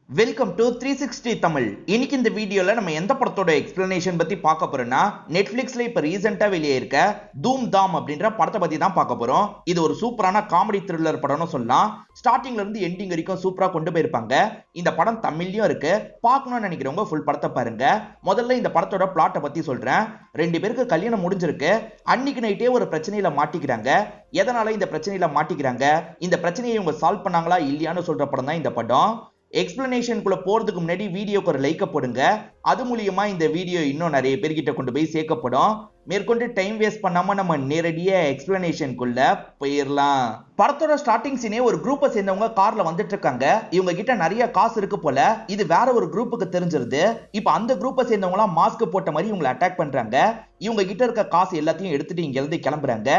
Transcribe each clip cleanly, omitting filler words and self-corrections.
Welcome to 360 Tamil. இன்னைக்கு இந்த வீடியோல நம்ம எந்த படத்தோட எக்ஸ்பிளனேஷன் பத்தி பார்க்க போறோம்னா, நெட்ஃபிளிக்ஸ்ல இப்ப ரீசெண்டா வெளியே இருக்க தூம் தாம் அப்படின்ற படத்தை பத்தி தான் பார்க்க போறோம். இது ஒரு சூப்பரான காமெடி த்ரில்லர் படம்னு சொல்லலாம். ஸ்டார்டிங்ல இருந்து எண்டிங் வரைக்கும் சூப்பரா கொண்டு போயிருப்பாங்க. இந்த படம் தமிழ்லயும் இருக்கு. பார்க்கணும்னு நினைக்கிறவங்க ஃபுல் படத்தை பாருங்க. முதல்ல இந்த படத்தோட பிளாட்டை பத்தி சொல்றேன். 2 பேருக்கு கல்யாணம் முடிஞ்சிருக்கு. அன்னைக்கு நைட்டே ஒரு பிரச்சனையில மாட்டிக்கிறாங்க. எதனால இந்த பிரச்சனையில மாட்டிக்கிறாங்க, இந்த பிரச்சனையை இவங்க சால்வ் பண்ணாங்களா இல்லையான்னு சொல்ற படம் தான் இந்த படம். எக்ஸ்பிளனேஷனுக்குள்ள போறதுக்கு முன்னாடி வீடியோக்கு ஒரு லைக் போடுங்க. அது மூலியமா இந்த வீடியோ இன்னும் நிறைய பேர்கிட்ட கொண்டு போய் சேர்க்கப்படும். மேற்கொண்டு டைம் வேஸ்ட் பண்ணாம நம்ம நேரடியா எக்ஸ்பிளனேஷனுக்குள்ள போயிடலாம். படத்தோட ஸ்டார்டிங் சீனே ஒரு குரூப்பை சேர்ந்தவங்க கார்ல வந்துட்டு இருக்காங்க. இவங்க கிட்ட நிறைய காசு இருக்கு போல. இது வேற ஒரு குரூப்புக்கு தெரிஞ்சிருது. இப்ப அந்த குரூப்பை சேர்ந்தவங்க மாஸ்க் போட்ட மாதிரி இவங்களை அட்டாக் பண்றாங்க. இவங்க கிட்ட இருக்க காசு எல்லாத்தையும் எடுத்துட்டு இங்க இருந்து கிளம்புறாங்க.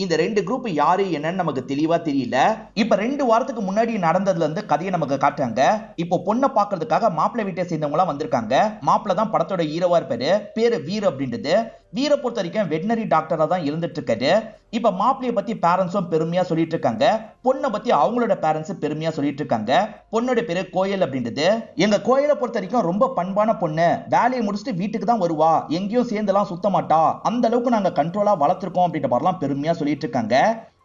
இந்த 2 குரூப் யாரு என்னன்னு நமக்கு தெளிவா தெரியல. இப்ப 2 வாரத்துக்கு முன்னாடி நடந்ததுல இருந்து கதையை நமக்கு காட்டுறாங்க. இப்போ பொண்ணை பாக்குறதுக்காக மாப்பிள்ளை வீட்டை சேர்ந்தவங்க எல்லாம் வந்திருக்காங்க. மாப்பிள்ளை தான் படத்தோட ஹீரோவா இருப்பாரு. பேரு வீர் அப்படின்றது. வீரை பொறுத்த வரைக்கும் வெட்டினரி டாக்டரா தான் இருந்துட்டு இருக்காரு. இப்ப மாப்பிள்ளைய பத்தி பேரண்ட்ஸும் பெருமையா சொல்லிட்டு இருக்காங்க. பொண்ணை பத்தி அவங்களோட பேரண்ட்ஸ் பெருமையா சொல்லிட்டு இருக்காங்க. பொண்ணோட பேரு கோயல் அப்படின்றது. எங்க கோயலை பொறுத்த வரைக்கும் ரொம்ப பண்பான பொண்ணு. வேலையை முடிச்சுட்டு வீட்டுக்கு தான் வருவா. எங்கேயும் சேர்ந்தெல்லாம் சுத்த மாட்டா. அந்த அளவுக்கு நாங்க கண்ட்ரோலா வளர்த்திருக்கோம் அப்படின்ற மாதிரிலாம் பெருமையா சொல்லிட்டு இருக்காங்க.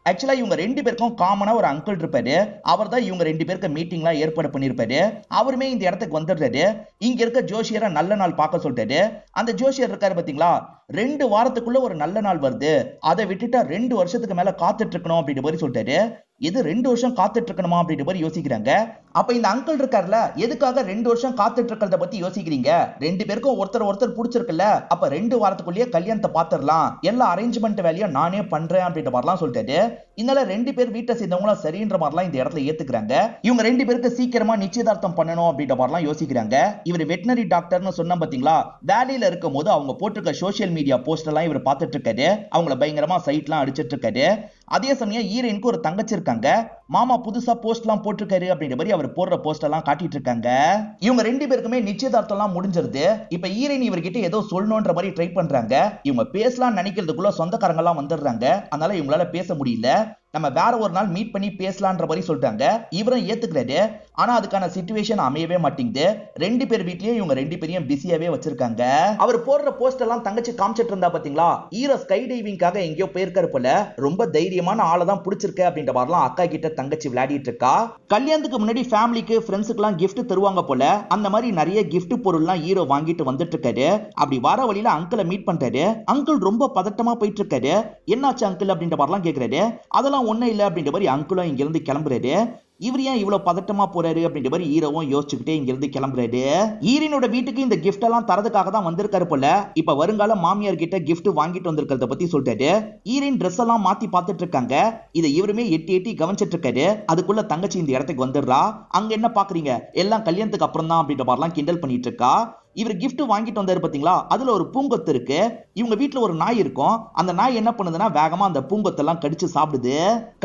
ஆக்சுவலா இவங்க 2 பேருக்கும் காமனா ஒரு அங்கிள் இருப்பாரு. அவர் தான் இவங்க 2 பேருக்கு மீட்டிங்லாம் ஏற்பாடு பண்ணிருப்பாரு. அவருமே இந்த இடத்துக்கு வந்துடுறாரு. இங்க இருக்க ஜோஷியரை நல்ல நாள் பார்க்க சொல்லிட்டாரு. அந்த ஜோஷியர் இருக்காரு பாத்தீங்களா, 2 வாரத்துக்குள்ள ஒரு நல்ல நாள் வருது, அதை விட்டுட்டா 2 வருஷத்துக்கு மேல காத்துட்டு இருக்கணும் அப்படின்ற மாதிரி சொல்லிட்டாரு. இது 2 வருஷம் காத்துட்டு இருக்கணுமா அப்படின்ற மாதிரி யோசிக்கிறாங்க. அப்ப இந்த அங்கிள் இருக்காருல, எதுக்காக 2 வருஷம் காத்துட்டு இருக்கிறத பத்தி யோசிக்கிறீங்க? 2 பேருக்கும் ஒருத்தர் பிடிச்சிருக்குல்ல, அப்ப 2 வாரத்துக்குள்ளேயே கல்யாணத்தை பாத்துடலாம், எல்லா அரேஞ்ச்மெண்ட் வேலையும் நானே பண்றேன் அப்படின்ற மாதிரிலாம் சொல்லிட்டாரு. இதனால 2 பேர் வீட்டை சேர்ந்தவங்களும் சரின்ற மாதிரிலாம் இந்த இடத்துல ஏத்துக்கிறாங்க. இவங்க 2 பேருக்கு சீக்கிரமா நிச்சயதார்த்தம் பண்ணணும் அப்படின்ற மாதிரிலாம் யோசிக்கிறாங்க. இவர் வெட்டினரி டாக்டர்னு சொன்னா பாத்தீங்களா, வேலையில இருக்கும் போது அவங்க போட்டிருக்க சோசியல் மீடியா போஸ்ட் எல்லாம் இவர் பார்த்துட்டு இருக்காரு. அவங்கள பயங்கரமா சைட்லாம் அடிச்சிட்டு இருக்காரு. அதே சமயம் ஹீரோயினுக்கு ஒரு தங்கச்சி இருக்காங்க. மாமா புதுசா போஸ்ட் எல்லாம் போட்டிருக்காரு அப்படின்ற மாதிரி அவர் போடுற போஸ்ட் எல்லாம் காட்டிட்டு இருக்காங்க. இவங்க 2 பேருக்குமே நிச்சயதார்த்தம் எல்லாம் முடிஞ்சிருது. இப்ப ஹீரோயின் இவர்கிட்ட ஏதோ சொல்லணும்ன்ற மாதிரி ட்ரை பண்றாங்க. இவங்க பேசலாம் நினைக்கிறதுக்குள்ள சொந்தக்காரங்க எல்லாம் வந்துடுறாங்க. அதனால இவங்களால பேச முடியல. நம்ம வேற ஒரு நாள் மீட் பண்ணி பேசலான்ற மாதிரி சொல்றாங்க. இவரும் ஏத்துக்கிறாரு. ஆனா அதுக்கான சிச்சுவேஷன் அமையவே மாட்டேங்குது. 2 பேர் வீட்லயும் இவங்க 2 பேரையும் பிஸியாவே வச்சிருக்காங்க. அவர் போடுற போஸ்ட் எல்லாம் தங்கச்சி காமிச்சிட்டு இருந்தா பாத்தீங்களா, ஹீரோ ஸ்கை டைவிங்காக எங்கேயோ போயிருக்காரு போல. ரொம்ப தைரியமான ஆளை தான் பிடிச்சிருக்க அப்படின்ற மாதிரிலாம் அக்கா கிட்ட தங்கச்சி விளையாடிட்டு இருக்கா. கல்யாணத்துக்கு முன்னாடி ஃபேமிலிக்கு ஃப்ரெண்ட்ஸுக்கு எல்லாம் கிஃப்ட் தருவாங்க போல. அந்த மாதிரி நிறைய கிஃப்ட் பொருள்லாம் ஹீரோ வாங்கிட்டு வந்துட்டு இருக்காரு. அப்படி வர வழியில அங்கிளை மீட் பண்றாரு. அங்கிள் ரொம்ப பதட்டமா போயிட்டு இருக்காரு. என்னாச்சு அங்கிள் அப்படின்ற மாதிரிலாம் கேட்கிறாரு. அதெல்லாம் ஒண்ணும் இல்ல அப்படின்ற மாதிரி அங்கிளும் இங்க இருந்து கிளம்புறாரு. இவர் ஏன் இவ்வளவு பதட்டமா போறாரு அப்படின்ற மாதிரி ஹீரோவும் யோசிச்சுக்கிட்டே இங்க இருந்து கிளம்புறாரு. ஹீரோனோட வீட்டுக்கு இந்த கிஃப்ட் எல்லாம் தரதுக்காக தான் வந்திருக்காரு போல. இப்ப வருங்கால மாமியார் கிட்ட கிஃப்ட் வாங்கிட்டு வந்திருக்கிறத பத்தி சொல்லிட்டாரு. ஹீரோயின் ட்ரெஸ் எல்லாம் மாத்தி பார்த்துட்டு இருக்காங்க. இதை இவருமே எட்டி எட்டி கவனிச்சிட்டு இருக்காரு. அதுக்குள்ள தங்கச்சி இந்த இடத்துக்கு வந்துடுறா. அங்க என்ன பாக்குறீங்க, எல்லாம் கல்யாணத்துக்கு அப்புறம் தான் அப்படின்ற மாதிரிலாம் கிண்டல் பண்ணிட்டு இருக்கா. இவர் கிஃப்ட் வாங்கிட்டு வந்தாரு பாத்தீங்களா, அதுல ஒரு பூங்கொத்து இருக்கு. இவங்க வீட்டுல ஒரு நாய் இருக்கும். அந்த நாய் என்ன பண்ணுதுன்னா வேகமா அந்த பூங்கொத்தெல்லாம் கடிச்சு சாப்பிடுது.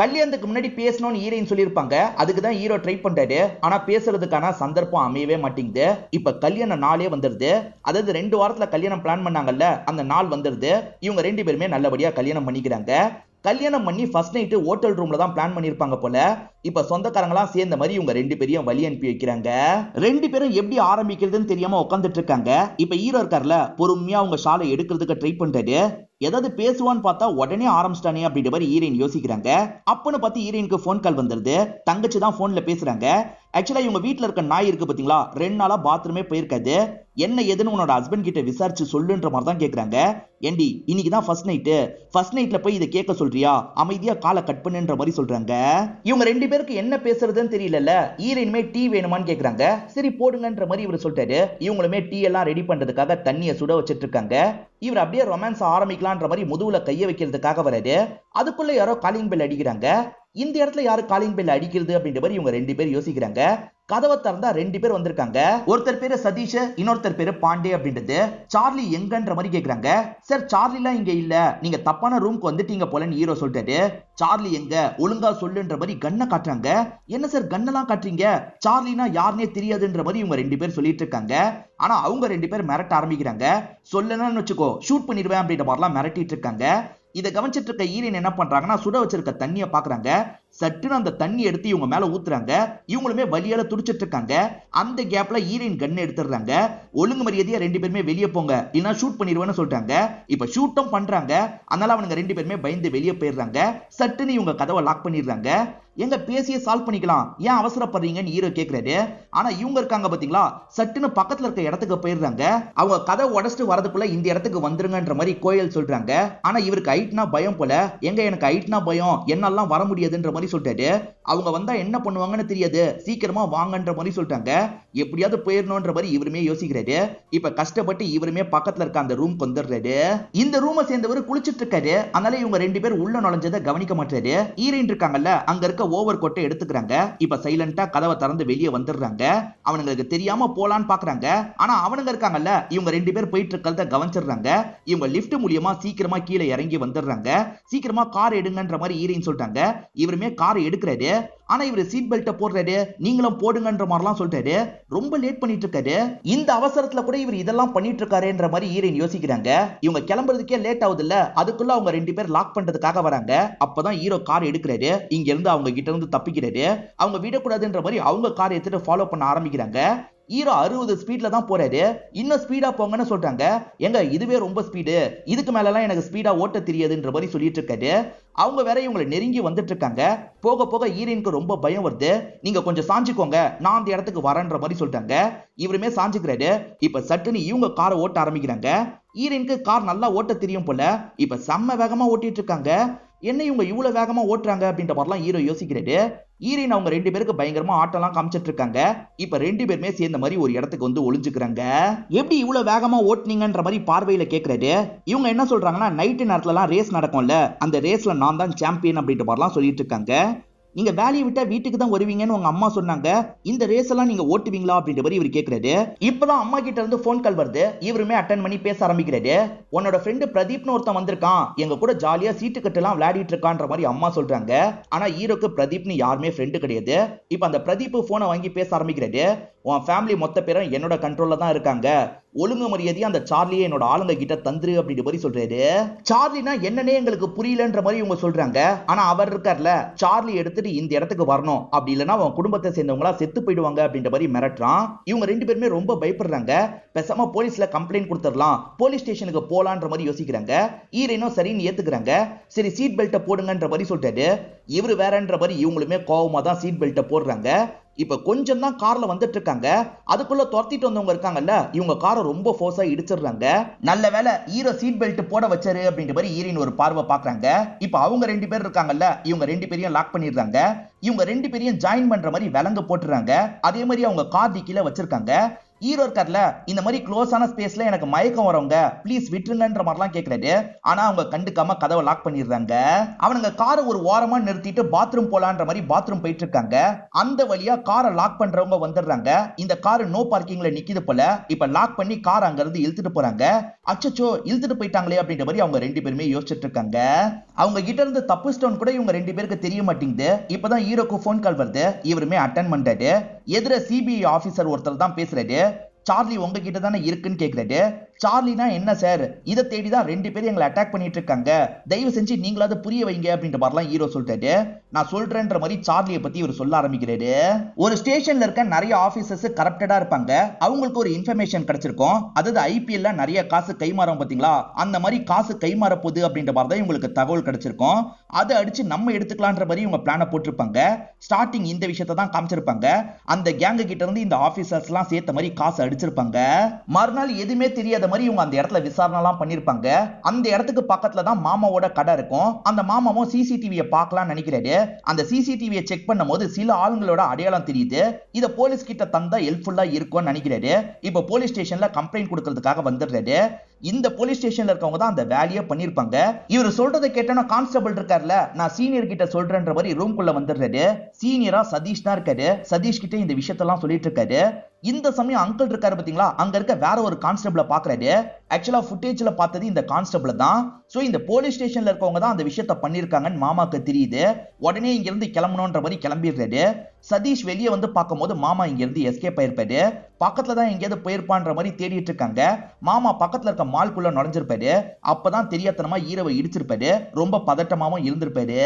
கல்யாணத்துக்கு முன்னாடி பேசணும்னு ஹீரோயின் சொல்லியிருப்பாங்க. அதுக்குதான் ஹீரோ ட்ரை பண்றாரு. ஆனா பேசுறதுக்கான சந்தர்ப்பம் அமையவே மாட்டேங்குது. இப்ப கல்யாண நாளே வந்துருது. அதாவது 2 வாரத்துல கல்யாணம் பிளான் பண்ணாங்கல்ல, அந்த நாள் வந்துருது. இவங்க 2 பேருமே நல்லபடியா கல்யாணம் பண்ணிக்கிறாங்க. கல்யாணம் பண்ணி ஃபர்ஸ்ட் நைட் ஹோட்டல் ரூம்ல தான் பிளான் பண்ணிருப்பாங்க போல. இப்ப சொந்தக்காரங்களாம் சேர்ந்த மாதிரி இவங்க 2 பேரையும் வழி அனுப்பி வைக்கிறாங்க. 2 பேரும் எப்படி ஆரம்பிக்கிறதுன்னு தெரியாம உட்காந்துட்டு இருக்காங்க. இப்ப ஹீரோ இருக்கார்ல, பொறுமையா அவங்க ஷாலை எடுக்கிறதுக்கு ட்ரை பண்றாரு. ஏதாவது பேசுவான்னு பார்த்தா உடனே ஆரம்பிச்சிட்டானே அப்படின்ற மாதிரி ஹீரோயின் யோசிக்கிறாங்க. அப்பன்னு பார்த்து ஹீரோயினுக்கு போன் கால் வந்துருது. தங்கச்சி தான் போன்ல பேசுறாங்க. ஆக்சுவலா இவங்க வீட்டுல இருக்க நாய் இருக்கு பாத்தீங்களா, 2 நாளா பாத்ரூமே போயிருக்காது. என்ன ஏதுன்னு உன்னோட ஹஸ்பண்ட் கிட்ட விசாரிச்சு சொல்லுன்ற மாதிரி தான் கேக்குறாங்க. ஏண்டி இன்னைக்கு தான் ஃபர்ஸ்ட் நைட்ல போய் இதை கேட்க சொல்றியா, அமைதியா காலை கட் பண்ணுன்ற மாதிரி சொல்றாங்க. இவங்க 2 பேருக்கு என்ன பேசுறதுன்னு தெரியல. ஹீரோயினுமே டீ வேணுமான்னு கேக்குறாங்க. சரி போடுங்கன்ற மாதிரி இவர் சொல்லிட்டாரு. இவங்களுமே டீ எல்லாம் ரெடி பண்றதுக்காக தண்ணியை சுட வச்சிட்டு இருக்காங்க. இவர் அப்படியே ரொமான்ஸ் ஆரம்பிக்கலான்ற மாதிரி முதுகுல கைய வைக்கிறதுக்காக வராரு. அதுக்குள்ள யாரோ காலிங் பெல் அடிக்கிறாங்க. இந்த இடத்துல யாரு காலிங் பெல் அடிக்கிறது அப்படின்ற மாதிரி இவங்க 2 பேர் யோசிக்கிறாங்க. கதவை திறந்தா 2 பேர் வந்திருக்காங்க. ஒருத்தர் பேரு சதீஷ், இன்னொருத்தர் பேரு பாண்டே அப்படின்றது. சார்லி எங்கன்ற மாதிரி கேக்குறாங்க. சார் சார்லி எல்லாம் இங்க இல்ல, நீங்க தப்பான ரூம்க்கு வந்துட்டீங்க போலன்னு ஹீரோ சொல்லிட்டாரு. சார்லி எங்க, ஒழுங்கா சொல்லுன்ற மாதிரி கண்ணை காட்டுறாங்க. என்ன சார் கண்ணெல்லாம் காட்டுறீங்க, சார்லினா யாருன்னே தெரியாதுன்ற மாதிரி இவங்க 2 பேர் சொல்லிட்டு இருக்காங்க. ஆனா அவங்க 2 பேர் மிரட்ட ஆரம்பிக்கிறாங்க. சொல்லணும்னு வச்சுக்கோ ஷூட் பண்ணிடுவேன் அப்படின்ற மாதிரிலாம் மிரட்டிட்டு இருக்காங்க. இதை கவனிச்சிட்டு இருக்க ஈரன் என்ன பண்றாங்கன்னா சுட வச்சிருக்க தண்ணியை பாக்குறாங்க. சட்டுன்னு அந்த தண்ணி எடுத்து இவங்க மேல ஊத்துறாங்க. இவங்களுமே வலியால துடிச்சிட்டு இருக்காங்க. அந்த கேப்ல ஈரன் கன் எடுத்துறாங்க. ஒழுங்கு மரியாதையா ரெண்டு பேருமே வெளியே போங்க, இல்லனா ஷூட் பண்ணிடுவேன்னு சொல்றாங்க. இப்ப ஷூட்டும் பண்றாங்க. அதனால அவனுங்க ரெண்டு பேருமே பயந்து வெளியே போயிடுறாங்க. சட்டுன்னு இவங்க கதவை லாக் பண்ணிடுறாங்க. எங்க பேசியே சால்வ் பண்ணிக்கலாம், ஏன் அவசரப்படுறீங்கன்னு ஹீரோ கேக்குறாரு. ஆனா இவங்க இருக்காங்க பாத்தீங்களா, சட்டுன்னு பக்கத்துல இருக்க இடத்துக்கு போயிடுறாங்க. அவங்க கதை உடச்சிட்டு வரதுக்குள்ள இந்த இடத்துக்கு வந்துருங்கன்ற மாதிரி கோயில் சொல்றாங்க. ஆனா இவருக்கு ஹைட்னா பயம் போல. எங்க எனக்கு ஹைட்னா பயம், என்னெல்லாம் வர முடியாதுன்ற மாதிரி சொல்லிட்டாரு. அவங்க வந்தா என்ன பண்ணுவாங்கன்னு தெரியாது, சீக்கிரமா வாங்கன்ற மாதிரி சொல்லிட்டாங்க. எப்படியாவது போயிடணும்ன்ற மாதிரி இவருமே யோசிக்கிறாரு. இப்ப கஷ்டப்பட்டு இவருமே பக்கத்துல இருக்க அந்த ரூம் வந்துடுறாரு. இந்த ரூமை சேர்ந்தவர் குளிச்சிட்டு இருக்காரு. அதனால இவங்க ரெண்டு பேர் உள்ள நுழைஞ்சதை கவனிக்க மாட்டாரு. ஈரன் இருக்காங்கல்ல, அங்க இருக்க ஓவர் கோட்டை எடுத்துக்கிறாங்க. இப்ப சைலண்டா கதவை திறந்து வெளியே வந்துடுறாங்க. அவனுங்களுக்கு தெரியாம போலான்னு பாக்குறாங்க. ஆனா அவனுங்க இருக்காங்கல்ல, இவங்க ரெண்டு பேர் போயிட்டு இருக்கிறத கவனிச்சிடுறாங்க. இவங்க லிப்ட் மூலியமா சீக்கிரமா கீழே இறங்கி வந்துடுறாங்க. சீக்கிரமா கார் எடுங்கன்ற மாதிரி ஈரன் சொல்லிட்டாங்க. இவருமே கார் எடுக்கிறாரு. ஆனா இவரு சீட் பெல்ட் போடுறாரு. நீங்களும் போடுங்கன்ற மாதிரிலாம் சொல்லிட்டாரு. ரொம்ப லேட் பண்ணிட்டு இருக்காரு. இந்த அவசரத்துல கூட இவர் இதெல்லாம் பண்ணிட்டு இருக்காருன்ற மாதிரி ஈரன் யோசிக்கிறாங்க. இவங்க கிளம்புறதுக்கே லேட் ஆகுது இல்ல, அதுக்குள்ள அவங்க ரெண்டு பேர் லாக் பண்றதுக்காக வராங்க. அப்பதான் ஹீரோ கார் எடுக்கிறாரு. இங்க இருந்து அவங்க கிட்ட இருந்து தப்பிக்கிறாரு. அவங்க விடக்கூடாதுன்ற மாதிரி அவங்க கார் எடுத்துட்டு ஃபாலோ பண்ண ஆரம்பிக்கிறாங்க. ஹீரோ 60 ஸ்பீட்ல தான் போறாரு. இன்னும் ஸ்பீடா போங்கன்னு சொல்றாங்க. எங்க இதுவே ரொம்ப ஸ்பீடு, இதுக்கு மேலலாம் எனக்கு ஸ்பீடா ஓட்ட தெரியாதுன்ற மாதிரி சொல்லிட்டு இருக்காரு. அவங்க வேற இவங்களை நெருங்கி வந்துட்டு இருக்காங்க. போக போக ஈரனுக்கு ரொம்ப பயம் வருது. நீங்க கொஞ்சம் சாஞ்சிக்கோங்க, நான் அந்த இடத்துக்கு வரேன்ற மாதிரி சொல்றாங்க. இவருமே சாஞ்சிக்கிறாரு. இப்ப சட்டுன்னு இவங்க காரை ஓட்ட ஆரம்பிக்கிறாங்க. ஈரனுக்கு கார் நல்லா ஓட்ட தெரியும் போல. இப்ப செம்ம வேகமா ஓட்டிட்டு இருக்காங்க. என்ன இவங்க இவ்வளவு வேகமா ஓட்டுறாங்க அப்படின்ற மாதிரிலாம் ஹீரோ யோசிக்கிறாரு. ஈரன் அவங்க ரெண்டு பேருக்கு பயங்கரமா ஆட்டம்லாம் காமிச்சிட்டு இருக்காங்க. இப்ப ரெண்டு பேருமே சேர்ந்த மாதிரி ஒரு இடத்துக்கு வந்து ஒளிஞ்சுக்கிறாங்க. எப்படி இவ்வளவு வேகமா ஓட்டுனீங்கன்ற மாதிரி பார்வையில கேக்குறாரு. இவங்க என்ன சொல்றாங்கன்னா, நைட்டு நேரத்துலலாம் ரேஸ் நடக்கும்ல, அந்த ரேஸ்ல நான் தான் சாம்பியன் அப்படின்ற மாதிரிலாம் சொல்லிட்டு இருக்காங்க. நீங்க வேலையை விட்டா வீட்டுக்கு தான் வருவீங்கன்னு உங்க அம்மா சொன்னாங்க, இந்த ரேஸ் எல்லாம் நீங்க ஓட்டுவீங்களா அப்படின்ற மாதிரி இவர் கேக்குறாரு. இப்பதான் அம்மா கிட்ட இருந்து போன் கால் வருது. இவருமே அட்டன் பண்ணி பேச ஆரம்பிக்கிறாரு. உன்னோட ஃப்ரெண்டு பிரதீப்னு ஒருத்தன் வந்திருக்கான், எங்க கூட ஜாலியா சீட்டு கட்டெல்லாம் விளையாடிட்டு இருக்கான்ற மாதிரி அம்மா சொல்றாங்க. ஆனா ஹீரோக்கு பிரதீப்னு யாருமே ஃப்ரெண்டு கிடையாது. இப்ப அந்த பிரதீப் போனை வாங்கி பேச ஆரம்பிக்கிறாரு. உன் ஃபேமிலி மொத்த பேரும் என்னோட கண்ட்ரோல்ல தான் இருக்காங்க, ஒழுங்கு மரியாதையா அந்த சார்லியை என்னோட ஆளுங்க கிட்ட தந்துரு அப்படின்ற மாதிரி சொல்றாரு. சார்லினா என்னன்னே எங்களுக்கு புரியலன்ற மாதிரி இவங்க சொல்றாங்க. ஆனா அவர் இருக்கார்ல, சார்லி எடுத்துட்டு இந்த இடத்துக்கு வரணும், அப்படி இல்லைன்னா அவன் குடும்பத்தை சேர்ந்தவங்களா செத்து போயிடுவாங்க அப்படின்ற மாதிரி மிரட்டுறான். இவங்க ரெண்டு பேருமே ரொம்ப பயப்படுறாங்க. பேசாம போலீஸ்ல கம்ப்ளைண்ட் கொடுத்துடலாம், போலீஸ் ஸ்டேஷனுக்கு போலான்ற மாதிரி யோசிக்கிறாங்க. ஈரனும் சரின்னு ஏத்துக்கிறாங்க. சரி சீட் பெல்ட்டை போடுங்கன்ற மாதிரி சொல்லிட்டாரு. இவரு வேறன்ற மாதிரி இவங்களுமே கோவமா தான் சீட் பெல்ட்டை போடுறாங்க. இப்ப கொஞ்சம் தான் கார்ல வந்துட்டு இருக்காங்க. அதுக்குள்ள துரத்திட்டு வந்தவங்க இருக்காங்கல்ல, இவங்க காரை ரொம்ப ஃபோர்ஸா இடிச்சிடுறாங்க. நல்ல வேலை ஹீரோ சீட் பெல்ட் போட வச்சாரு அப்படின்ற மாதிரி ஈரன் ஒரு பார்வை பாக்குறாங்க. இப்ப அவங்க ரெண்டு பேர் இருக்காங்கல்ல, இவங்க ரெண்டு பேரையும் லாக் பண்ணிடுறாங்க. இவங்க ரெண்டு பேரையும் ஜாயின் பண்ற மாதிரி விலங்கு போட்டுறாங்க. அதே மாதிரி அவங்க கார் டிக்கில வச்சிருக்காங்க. ஹீரோ இருக்கார்ல, இந்த மாதிரி க்ளோஸான ஸ்பேஸ்ல எனக்கு மயக்கம் வரவங்க ப்ளீஸ் விட்டுருங்கன்ற மாதிரிலாம் கேட்கறாரு. ஆனா அவங்க கண்டுக்காம கதவை லாக் பண்ணிடுறாங்க. அவனுங்க காரை ஒரு ஓரமா நிறுத்திட்டு பாத்ரூம் போலான்ற மாதிரி பாத்ரூம் போயிட்டு இருக்காங்க. அந்த வழியா காரை லாக் பண்றவங்க வந்துடுறாங்க. இந்த கார் நோ பார்க்கிங்ல நிக்குது போல. இப்ப லாக் பண்ணி கார் அங்க இருந்து இழுத்துட்டு போறாங்க. அச்சச்சோ இழுத்துட்டு போயிட்டாங்களே அப்படின்ற மாதிரி அவங்க ரெண்டு பேருமே யோசிச்சுட்டு இருக்காங்க. அவங்க கிட்ட இருந்து தப்பிச்சிட்டோன்னு கூட இவங்க ரெண்டு பேருக்கு தெரிய மாட்டேங்குது. இப்பதான் ஹீரோக்கு போன் கால் வருது. இவருமே அட்டன் பண்றாரு. எதிர சிபிஐ ஆபீசர் ஒருத்தர் தான் பேசுறாரு. சார்லி உங்ககிட்ட தானே இருக்குன்னு கேக்குறாரு. சார்லினா என்ன சார், இதை தேடிதான் ரெண்டு பேரும் எங்களை அட்டாக் பண்ணிட்டு இருக்காங்க, தயவு செஞ்சு நீங்களாவது புரிய வைங்க அப்படின்ற மாதிரிலாம் ஹீரோ சொல்றாரு. நான் சொல்றேன்ற மாதிரி சார்லியை பத்தி இவர் சொல்ல ஆரம்பிக்கிறாரு. ஒரு ஸ்டேஷன்ல இருக்க நிறைய ஆபீசர்ஸ் கரப்டடா இருப்பாங்க. அவங்களுக்கு ஒரு இன்ஃபர்மேஷன் கிடைச்சிருக்கும். அதாவது ஐபிஎல்ல நிறைய காசு கைமாறும் பாத்தீங்களா, அந்த மாதிரி காசு கைமாற போகுது அப்படின்ற மாதிரி தான் இவங்களுக்கு தகவல் கிடைச்சிருக்கும். அதை அடிச்சு நம்ம எடுத்துக்கலான்ற மாதிரி இவங்க பிளான போட்டிருப்பாங்க. ஸ்டார்டிங் இந்த விஷயத்தை தான் காமிச்சிருப்பாங்க. அந்த கேங்க கிட்ட இருந்து இந்த ஆபீசர்ஸ் எல்லாம் சேர்த்த மாதிரி காசு அடிச்சிருப்பாங்க. மறுநாள் எதுவுமே தெரியாத மாதிரி இவங்க அந்த இடத்துல விசாரணை எல்லாம் பண்ணிருப்பாங்க. அந்த இடத்துக்கு பக்கத்துல தான் மாமாவோட கடை இருக்கும். அந்த மாமாவும் சிசிடிவியை பார்க்கலாம் நினைக்கிறாரு. அந்த சிசிடிவியை செக் பண்ணும்போது சில ஆளுங்களோட அடையாளம் தெரியுது. இத போலீஸ் கிட்ட தந்தா ஹெல்ப்ஃபுல்லா இருக்கும்னு நினைக்கிறாரு. இப்ப போலீஸ் ஸ்டேஷன்ல கம்ப்ளைண்ட் கொடுக்கிறதுக்காக வந்துடுறாரு. இந்த போலீஸ் ஸ்டேஷன்ல இருக்கவங்க தான் அந்த வேலையை பண்ணிருப்பாங்க. இவர் சொல்றதை கேட்டா கான்ஸ்டபிள் இருக்காருல்ல, நான் சீனியர் கிட்ட சொல்றேன்ற மாதிரி ரூம்குள்ள வந்துடுறாரு. சீனியரா சதீஷ் தான் இருக்காரு. சதீஷ் கிட்ட இந்த விஷயத்தெல்லாம் சொல்லிட்டு இருக்காரு. இந்த சமயம் அங்கிள் இருக்காரு பாத்தீங்களா, அங்க இருக்க வேற ஒரு கான்ஸ்டபிளை பாக்குறாரு. ஆக்சுவலா ஃபுட்டேஜ்ல பார்த்தது இந்த கான்ஸ்டபிள் தான். சோ இந்த போலீஸ் ஸ்டேஷன்ல இருக்கவங்க தான் அந்த விஷயத்த பண்ணிருக்காங்கன்னு மாமாக்கு தெரியுது. உடனே இங்க இருந்து கிளம்பணும்ன்ற மாதிரி கிளம்பிடுறாரு. சதீஷ் வெளியே வந்து பார்க்கும்போது மாமா இங்க இருந்து எஸ்கேப் ஆயிருப்பாரு. பக்கத்துல தான் எங்கேயாவது போயிருப்பான்ற மாதிரி தேடிட்டு இருக்காங்க. மாமா பக்கத்துல இருக்க மால்குள்ள நுழைஞ்சிருப்பாரு. அப்பதான் தெரியாதனமா ஈரவை இடிச்சிருப்பாரு. ரொம்ப பதட்டமாவும் இருந்திருப்பாரு.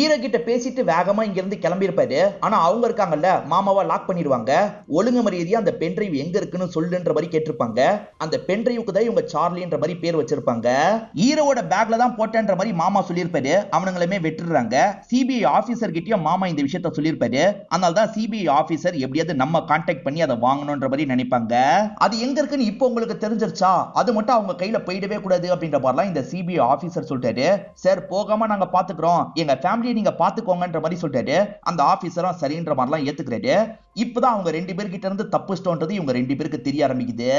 ஈர கிட்ட பேசிட்டு வேகமா இங்க இருந்து கிளம்பி இருப்பாரு. ஆனா அவங்க இருக்காங்கல்ல, மாமாவை லாக் பண்ணிடுவாங்க. ஒழுங்கு மரியாதையா அந்த பென் டிரைவ் எங்க இருக்குன்னு சொல்லுன்ற மாதிரி கேட்டிருப்பாங்க. அந்த பென் டிரைவுக்கு தான் இவங்க சார்லின்ற மாதிரி பேர் வச்சிருப்பாங்க. ஈரோட பேக்ல தான் போட்டேன்ற மாதிரி மாமா சொல்லியிருப்பாரு. அவனுங்களுமே வெட்டுறாங்க. சிபிஐ ஆபீசர் கிட்டயும் மாமா இந்த விஷயத்த சொல்லியிருப்பாரு. அதனால தான் சிபிஐ ஆபீசர் எப்படியாவது நம்ம கான்டாக்ட் பண்ணி அதை வாங்கணும்ன்ற மாதிரி நினைப்பாங்க. அது எங்க இருக்குன்னு இப்போ உங்களுக்கு தெரிஞ்சிருச்சா? அது மட்டும் அவங்க கையில போயிடவே கூடாது அப்படின்ற மாதிரிலாம் இந்த சிபிஐ ஆபீசர் சொல்லிட்டாரு. சார் போகாம நாங்க பாத்துக்கிறோம், எங்க ஃபேமிலியை நீங்க பாத்துக்கோங்கன்ற மாதிரி சொல்லிட்டாரு. அந்த ஆபீசரும் சரின்ற மாதிரிலாம் ஏத்துக்கிறாரு. இப்பதான் அவங்க ரெண்டு பேர்கிட்ட இருந்து தப்புஸ்டோன்றது இவங்க ரெண்டு பேருக்கு தெரிய ஆரம்பிக்குது.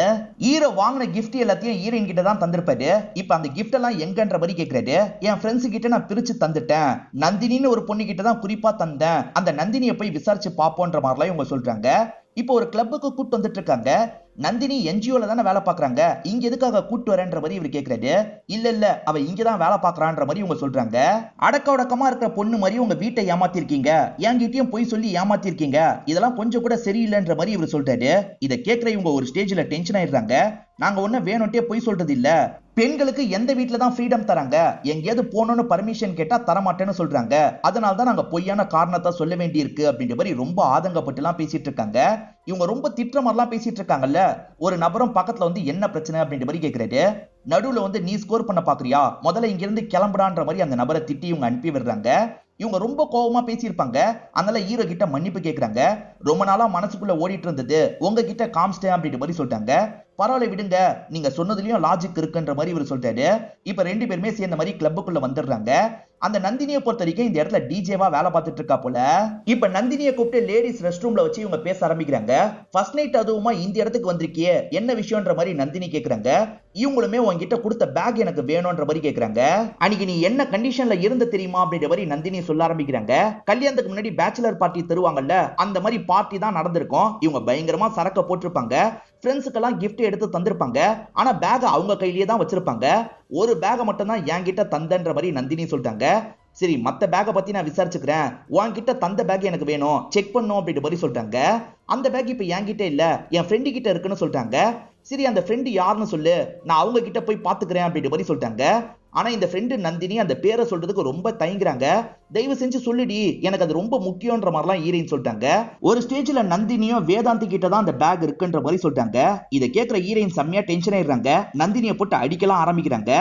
ஹீரோ வாங்கின கிஃப்ட் எல்லாத்தையும் ஹீரோயின் கிட்ட தான் தந்திருப்பாரு. இப்ப அந்த கிஃப்ட் எல்லாம் எங்கன்ற மாதிரி கேக்குறாரு. என் ஃப்ரெண்ட்ஸ் கிட்ட நான் பிரிச்சு தந்துட்டேன், நந்தினின்னு ஒரு பொண்ணு கிட்ட தான் குறிப்பா தந்தேன், அந்த நந்தினியை போய் விசாரிச்சு பாப்போன்ற மாதிரிலாம் இவங்க சொல்றாங்க. இப்போ ஒரு கிளப்புக்கு கூட்டு வந்துட்டு இருக்காங்க. நந்தினி என்ஜிஓல தானே வேலை பாக்குறாங்க, இங்க எதுக்காக கூட்டு வரேன்ற மாதிரி இவர் கேக்குறாரு. இல்ல அவ இங்கதான் வேலை பாக்குறான்ற மாதிரி இவங்க சொல்றாங்க. அடக்க உடக்கமா இருக்கிற பொண்ணு மாதிரி உங்க வீட்டை ஏமாத்திருக்கீங்க, என்கிட்டயும் போய் சொல்லி ஏமாத்திருக்கீங்க, இதெல்லாம் கொஞ்சம் கூட சரியில்லைன்ற மாதிரி இவர் சொல்றாரு. இதை கேட்கிற இவங்க ஒரு ஸ்டேஜ்ல டென்ஷன் ஆயிடுறாங்க. நாங்க ஒன்னும் வேணும்ட்டே போய் சொல்றது இல்ல, பெண்களுக்கு எந்த வீட்டுல தான் ஃப்ரீடம் தராங்க, எங்கேயாவது போகணும்னு பர்மிஷன் கேட்டா தரமாட்டேன்னு சொல்றாங்க, அதனால தான் நாங்க பொய்யான காரணத்தை சொல்ல வேண்டி இருக்கு அப்படின்ற மாதிரி ரொம்ப ஆதங்கப்பட்டு எல்லாம் பேசிட்டு இருக்காங்க. இவங்க ரொம்ப திட்டுற மாதிரிலாம் பேசிட்டு இருக்காங்கல்ல. ஒரு நபரும் பக்கத்துல வந்து என்ன பிரச்சனை அப்படின்ற மாதிரி கேட்கிறாரு. நடுவுல வந்து நீ ஸ்கோர் பண்ண பாக்குறியா, முதல்ல இங்க இருந்து கிளம்புடான்ற மாதிரி அந்த நபரை திட்டி இவங்க அனுப்பி விடுறாங்க. இவங்க ரொம்ப கோபமா பேசியிருப்பாங்க. அதனால ஹீரோ கிட்ட மன்னிப்பு கேட்கறாங்க. ரொம்ப நாளா மனசுக்குள்ள ஓடிட்டு இருந்தது, உங்ககிட்ட காமிச்சிட்டேன் அப்படின்ற மாதிரி சொல்லிட்டாங்க. பரவாயில்ல விடுங்க, நீங்க சொன்னதுலயும் லாஜிக் இருக்குன்ற மாதிரி இவர் சொல்லிட்டாரு. இப்ப ரெண்டு பேருமே சேர்ந்த மாதிரி கிளப்புக்குள்ள வந்துடுறாங்க. அந்த நந்தினியை பொறுத்த வரைக்கும் இந்த இடத்துல டிஜேவா வேலை பார்த்துட்டு இருக்கா போல. இப்ப நந்தினியை கூப்பிட்டு லேடிஸ் ரெஸ்ட் ரூம்ல வச்சு இவங்க பேச ஆரம்பிக்கிறாங்க. ஃபர்ஸ்ட் நைட் அதுவுமா இந்த இடத்துக்கு வந்திருக்கியே, என்ன விஷயம்ன்ற மாதிரி நந்தினி கேக்குறாங்க. இவங்களுமே உங்ககிட்ட கொடுத்த பேக் எனக்கு வேணும்ன்ற மாதிரி கேக்குறாங்க. அன்னைக்கு நீ என்ன கண்டிஷன்ல இருந்த தெரியுமா அப்படின்ற மாதிரி நந்தினி சொல்ல ஆரம்பிக்கிறாங்க. கல்யாணத்துக்கு முன்னாடி பேச்சுலர் பார்ட்டி தருவாங்கல்ல, அந்த மாதிரி பார்ட்டி தான் நடந்திருக்கும். இவங்க பயங்கரமா சரக்க போட்டிருப்பாங்க, ஃப்ரெண்ட்ஸுக்கெல்லாம் கிஃப்ட் எடுத்து தந்திருப்பாங்க. ஆனா பேக் அவங்க கையிலேயே தான் வச்சிருப்பாங்க. ஒரு பேக மட்டும் தான் என்கிட்ட தந்தன்ற மாதிரி நந்தினி சொல்லிட்டாங்க. சரி, மத்த பேக்கை பத்தி நான் விசாரிச்சுக்கிறேன், உன்கிட்ட தந்த பேக் எனக்கு வேணும், செக் பண்ணும் அப்படின்ற மாதிரி சொல்லிட்டாங்க. அந்த பேக் இப்ப என்கிட்ட இல்ல, என் ஃப்ரெண்டு கிட்ட இருக்குன்னு சொல்லிட்டாங்க. சரி, அந்த ஃப்ரெண்டு யாருன்னு சொல்லு, நான் அவங்க கிட்ட போய் பாத்துக்கிறேன் அப்படின்ற மாதிரி சொல்லிட்டாங்க. ஆனா இந்த ஃப்ரெண்டு நந்தினி அந்த பேரை சொல்றதுக்கு ரொம்ப தயங்குறாங்க. தயவு செஞ்சு சொல்லுடி, எனக்கு அது ரொம்ப முக்கியம்ன்ற மாதிரிலாம் ஹீரோயின் சொல்லிட்டாங்க. ஒரு ஸ்டேஜ்ல நந்தினியும் வேதாந்தி கிட்ட தான் அந்த பேக் இருக்குன்ற மாதிரி சொல்லிட்டாங்க. இதை கேட்கிற ஹீரோயின் செம்மையா டென்ஷன் ஆயிடுறாங்க. நந்தினியை போட்டு அடிக்கலாம் ஆரம்பிக்கிறாங்க.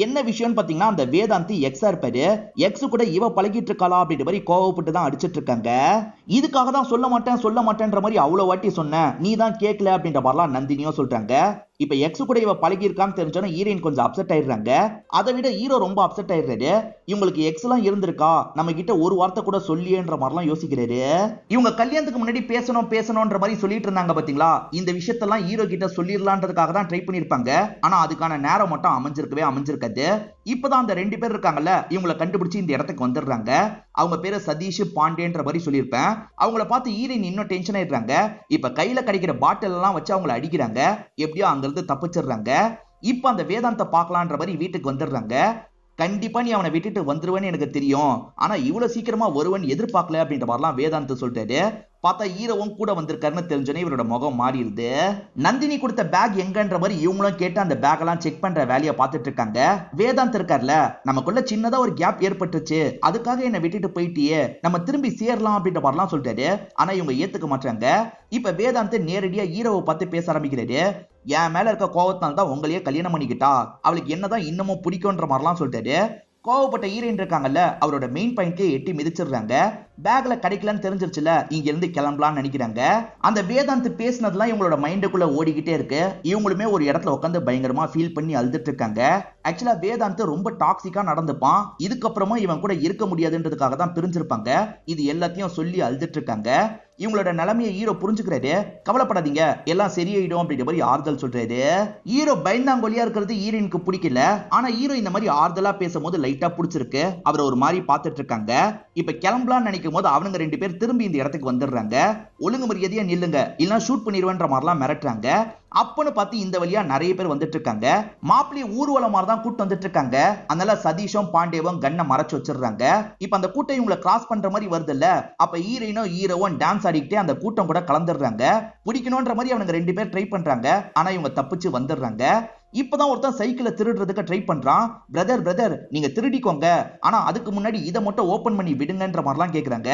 என்ன விஷயம்னு பாத்தீங்கன்னா, அந்த வேதாந்தி எக்ஸா இருப்பாரு, எக்ஸ் கூட இவ பழகிட்டு இருக்காளா அப்படின்ற மாதிரி கோவப்பட்டு தான் அடிச்சிட்டு இருக்காங்க. இதுக்காக தான் சொல்ல மாட்டேன்ற மாதிரி அவ்வளவு வாட்டி சொன்னேன், நீ தான் கேட்கல அப்படின்ற மாதிரிலாம் நந்தினியும் சொல்றாங்க. இப்ப எக்ஸ் கூட இவ பழகி இருக்கான்னு தெரிஞ்சோன்னா ஹீரோயின் கொஞ்சம் அப்செட் ஆயிடுறாங்க. அதை விட ஹீரோ ரொம்ப அப்செட் ஆயிடுறாரு. இவங்களுக்கு எக்ஸ் எல்லாம் இருந்திருக்கா, நம்ம கிட்ட ஒரு வார்த்தை கூட சொல்லியேன்ற மாதிரிலாம் யோசிக்கிறாரு. இவங்க கல்யாணத்துக்கு முன்னாடி பேசணும்ன்ற மாதிரி சொல்லிட்டு இருந்தாங்க பாத்தீங்களா, இந்த விஷயத்தெல்லாம் ஹீரோ கிட்ட சொல்லிடலான்றதுக்காக தான் ட்ரை பண்ணிருப்பாங்க. ஆனா அதுக்கான நேரம் மட்டும் அமைஞ்சிருக்காது. இப்பதான் அந்த ரெண்டு பேர் இருக்காங்கல்ல, இவங்களை கண்டுபிடிச்சு இந்த இடத்துக்கு வந்துடுறாங்க. அவங்க பேரு சதீஷ் பாண்டேன்ற மாதிரி சொல்லியிருப்பேன். அவங்கள பார்த்து ஹீரோயின் இன்னும் டென்ஷன் ஆயிடுறாங்க. இப்ப கையில கிடைக்கிற பாட்டில் எல்லாம் வச்சு அவங்களை அடிக்கிறாங்க. எப்படியோ அங்கிருந்து தப்பிச்சிடுறாங்க. இப்ப அந்த வேதாந்த பார்க்கலான்ற மாதிரி வீட்டுக்கு வந்துடுறாங்க. கண்டிப்பா நீ அவனை விட்டுட்டு வந்துருவேன்னு எனக்கு தெரியும், ஆனா இவ்வளவு சீக்கிரமா ஒருவன் எதிர்பார்க்கல அப்படின்ற மாதிரிலாம் வேதாந்த சொல்லிட்டாரு. பார்த்தா ஹீரோவும் கூட வந்திருக்காருன்னு தெரிஞ்சோன்னே இவரோட முகம் மாறிடுது. நந்தினி கொடுத்த பேக் எங்கன்ற மாதிரி இவங்களும் கேட்டு அந்த பேக் எல்லாம் செக் பண்ற வேலையை பார்த்துட்டு இருக்காங்க. வேதாந்த் இருக்கார்ல, நமக்குள்ள சின்னதா ஒரு கேப் ஏற்பட்டுச்சு, அதுக்காக என்ன விட்டுட்டு போயிட்டியே, நம்ம திரும்பி சேரலாம் அப்படின்ற மாதிரிலாம் சொல்லிட்டாரு. ஆனா இவங்க ஏத்துக்க மாட்டாங்க. இப்ப வேதாந்த் நேரடியா ஹீரோவை பார்த்து பேச ஆரம்பிக்கிறாரு. என் மேல இருக்க கோவத்தால் தான் உங்களையே கல்யாணம் பண்ணிக்கிட்டா, அவளுக்கு என்னதான் இன்னமும் பிடிக்கும்ன்ற மாதிரிலாம் சொல்லிட்டாரு. கோவப்பட்ட ஹீரோயின் இருக்காங்கல்ல, அவரோட மெயின் பாயிண்ட்க்கு எட்டி மிதிச்சிடுறாங்க. பேக்ல கிடைக்கலன்னு தெரிஞ்சிருச்சுல, இங்க இருந்து கிளம்பலாம்னு நினைக்கிறாங்க. அந்த வேதாந்த் பேசினதுலாம் இவங்களோட மைண்டுக்குள்ள ஓடிக்கிட்டே இருக்கு. இவங்களுமே ஒரு இடத்துல உட்காந்து பயங்கரமா ஃபீல் பண்ணி அழுதுட்டு இருக்காங்க. ஆக்சுவலா வேதாந்த் ரொம்ப டாக்ஸிக்கா நடந்துப்பான். இதுக்கப்புறமா இவன் கூட இருக்க முடியாதுன்றதுக்காக தான் பிரிஞ்சிருப்பாங்க. இது எல்லாத்தையும் சொல்லி அழுதுட்டு இருக்காங்க. இவங்களோட நிலைமையை ஹீரோ புரிஞ்சுக்கிறாரு. கவலைப்படாதீங்க, எல்லாம் சரியாயிடும் அப்படின்ற மாதிரி ஆறுதல் சொல்றாரு. ஹீரோ பயந்தாங்கொலியா இருக்கிறது ஹீரோயினுக்கு பிடிக்கல. ஆனா ஹீரோ இந்த மாதிரி ஆறுதலா பேசும்போது லைட்டா பிடிச்சிருக்கு. அவரை ஒரு மாதிரி பார்த்துட்டு இருக்காங்க. இப்ப கிளம்பலாம்னு நினைக்கும் நிக்கும் போது அவனுங்க ரெண்டு பேர் திரும்பி இந்த இடத்துக்கு வந்துடுறாங்க. ஒழுங்கு மரியாதையா நில்லுங்க, இல்லனா ஷூட் பண்ணிடுவேன்ற மாதிரிலாம் மிரட்டுறாங்க. அப்பன்னு பார்த்து இந்த வழியா நிறைய பேர் வந்துட்டு இருக்காங்க. மாப்பிள்ளை ஊர்வலம் மாதிரி தான் கூட்டு வந்துட்டு இருக்காங்க. அதனால சதீஷும் பாண்டேவும் கண்ணை மறைச்சு வச்சிடுறாங்க. இப்ப அந்த கூட்டம் இவங்களை கிராஸ் பண்ற மாதிரி வருது இல்ல, அப்ப ஹீரோவும் டான்ஸ் ஆடிக்கிட்டே அந்த கூட்டம் கூட கலந்துடுறாங்க. பிடிக்கணும்ன்ற மாதிரி அவனுங்க ரெண்டு பேர் ட்ரை பண்றாங்க. ஆனா இவங்க தப்பிச்சு வந்துடுறாங்க. இப்பதான் ஒருத்தன் சைக்கிளை திருடுறதுக்கு ட்ரை பண்றான். பிரதர் நீங்க திருடிக்கோங்க, ஆனா அதுக்கு முன்னாடி இதை மட்டும் ஓபன் பண்ணி விடுங்கன்ற மாதிரிலாம் கேக்குறாங்க.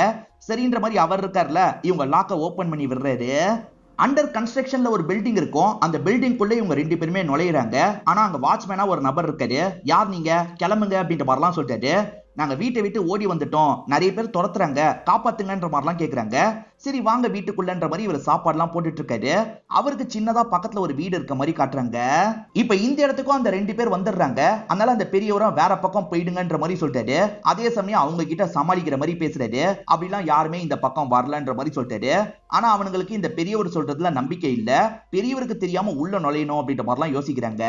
சரின்ற மாதிரி அவர் இருக்கார்ல, இவங்க லாக்க ஓபன் பண்ணி விடுறாரு. அண்டர் கன்ஸ்ட்ரக்ஷன்ல ஒரு பில்டிங் இருக்கும். அந்த பில்டிங்குள்ள இவங்க ரெண்டு பேருமே நுழையிறாங்க. ஆனா அங்க வாட்ச்மேனா ஒரு நபர் இருக்காரு. யார் நீங்க, கிளம்புங்க அப்படின்ற மாதிரிலாம் சொல்லிட்டாரு. நாங்க வீட்டை விட்டு ஓடி வந்துட்டோம், நிறைய பேர் துரத்துறாங்க, காப்பாத்துங்கன்ற மாதிரிலாம் கேக்குறாங்க. சரி வாங்க வீட்டுக்குள்ளன்ற மாதிரி இவர் சாப்பாடுலாம் போட்டுட்டு இருக்காரு. அவருக்கு சின்னதா பக்கத்துல ஒரு வீடு இருக்க மாதிரி காட்டுறாங்க. இப்ப இந்த இடத்துக்கும் அந்த ரெண்டு பேர் வந்துடுறாங்க. அதனால அந்த பெரியவரும் வேற பக்கம் போயிடுங்கன்ற மாதிரி சொல்லிட்டாரு. அதே சமயம் அவங்க கிட்ட சமாளிக்கிற மாதிரி பேசுறாரு. அப்படிலாம் யாருமே இந்த பக்கம் வரலன்ற மாதிரி சொல்லிட்டாரு. ஆனா அவனுங்களுக்கு இந்த பெரியவர் சொல்றதுல நம்பிக்கை இல்ல. பெரியவருக்கு தெரியாம உள்ள நுழையணும் அப்படின்ற மாதிரிலாம் யோசிக்கிறாங்க.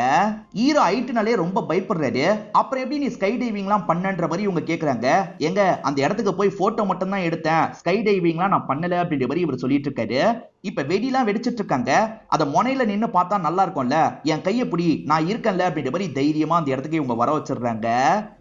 ஹீரோ ஹைட்னாலே ரொம்ப பயப்படுறாரு. அப்புறம் எப்படி நீ ஸ்கை டைவிங்லாம் பண்ணன்ற மாதிரி இவங்க கேக்குறாங்க. எங்க அந்த இடத்துக்கு போய் போட்டோ மட்டும் தான் எடுத்தேன், ஸ்கை டைவிங்லாம் நான் பண்ணல அப்படின்ற மாதிரி இவர் சொல்லிட்டு இருக்காரு. இப்ப வெடிலாம் வெடிச்சிட்டு இருக்காங்க. அத முனையில நின்னு பார்த்தா நல்லா இருக்கும்ல, என் கையை பிடி நான் இருக்கேன்ல அப்படின்ற மாதிரி தைரியமா அந்த இடத்துக்கு இவங்க வர வச்சிடுறாங்க.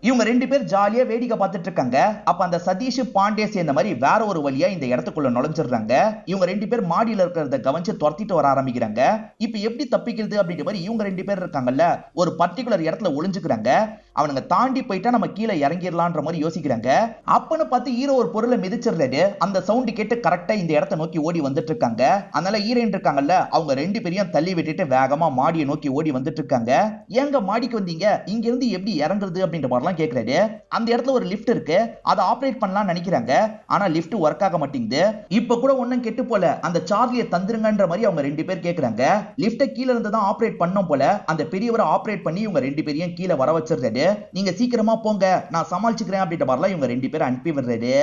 இவங்க ரெண்டு பேர் ஜாலியா வேடிக்கை பார்த்துட்டு இருக்காங்க. அப்ப அந்த சதீஷ் பாண்டே சேர்ந்த மாதிரி வேற ஒரு வழியா இந்த இடத்துக்குள்ள நுழைஞ்சிடுறாங்க. இவங்க ரெண்டு பேர் மாடியில இருக்கிறத கவனிச்சு துரத்திட்டு வர ஆரம்பிக்கிறாங்க. இப்ப எப்படி தப்பிக்கிறது அப்படின்ற மாதிரி இவங்க ரெண்டு பேர் இருக்காங்கல்ல, ஒரு பர்டிகுலர் இடத்துல ஒளிஞ்சுக்கிறாங்க. அவனுங்க தாண்டி போயிட்டா நம்ம கீழே இறங்கிடலான்ற மாதிரி யோசிக்கிறாங்க. அப்பன்னு பார்த்து ஹீரோ ஒரு பொருளை மிதிச்சிடுறாரு. அந்த சவுண்ட் கேட்டு கரெக்டா இந்த இடத்தை நோக்கி ஓடி வந்துட்டு இருக்காங்க. அதனால ஹீரோயின் இருக்காங்கல்ல, அவங்க ரெண்டு பேரையும் தள்ளி விட்டுட்டு வேகமா மாடியை நோக்கி ஓடி வந்துட்டு இருக்காங்க. எங்க மாடிக்கு வந்தீங்க, இங்க இருந்து எப்படி இறங்குறது அப்படின்ற மாதிரிலாம் கேக்குறாரு. அந்த இடத்துல ஒரு லிஃப்ட் இருக்கு, அதை ஆபரேட் பண்ணலாம் நினைக்கிறாங்க. ஆனா லிஃப்ட் ஒர்க் ஆக மாட்டேங்குது. இப்ப கூட ஒண்ணும் கெட்டு போல, அந்த சார்லியை தந்துருங்கன்ற மாதிரி அவங்க ரெண்டு பேர் கேக்குறாங்க. லிஃப்ட கீழ இருந்து தான் ஆபரேட் பண்ணோம் போல. அந்த பெரியவரை ஆபரேட் பண்ணி இவங்க ரெண்டு பேரையும் கீழே வர வச்சிருக்காரு. நீங்க சீக்கிரமா போங்க, நான் சமாளிச்சுக்கிறேன் அப்படின்ற மாதிரிலாம் இவங்க ரெண்டு பேரும் அனுப்பி விடுறாரு.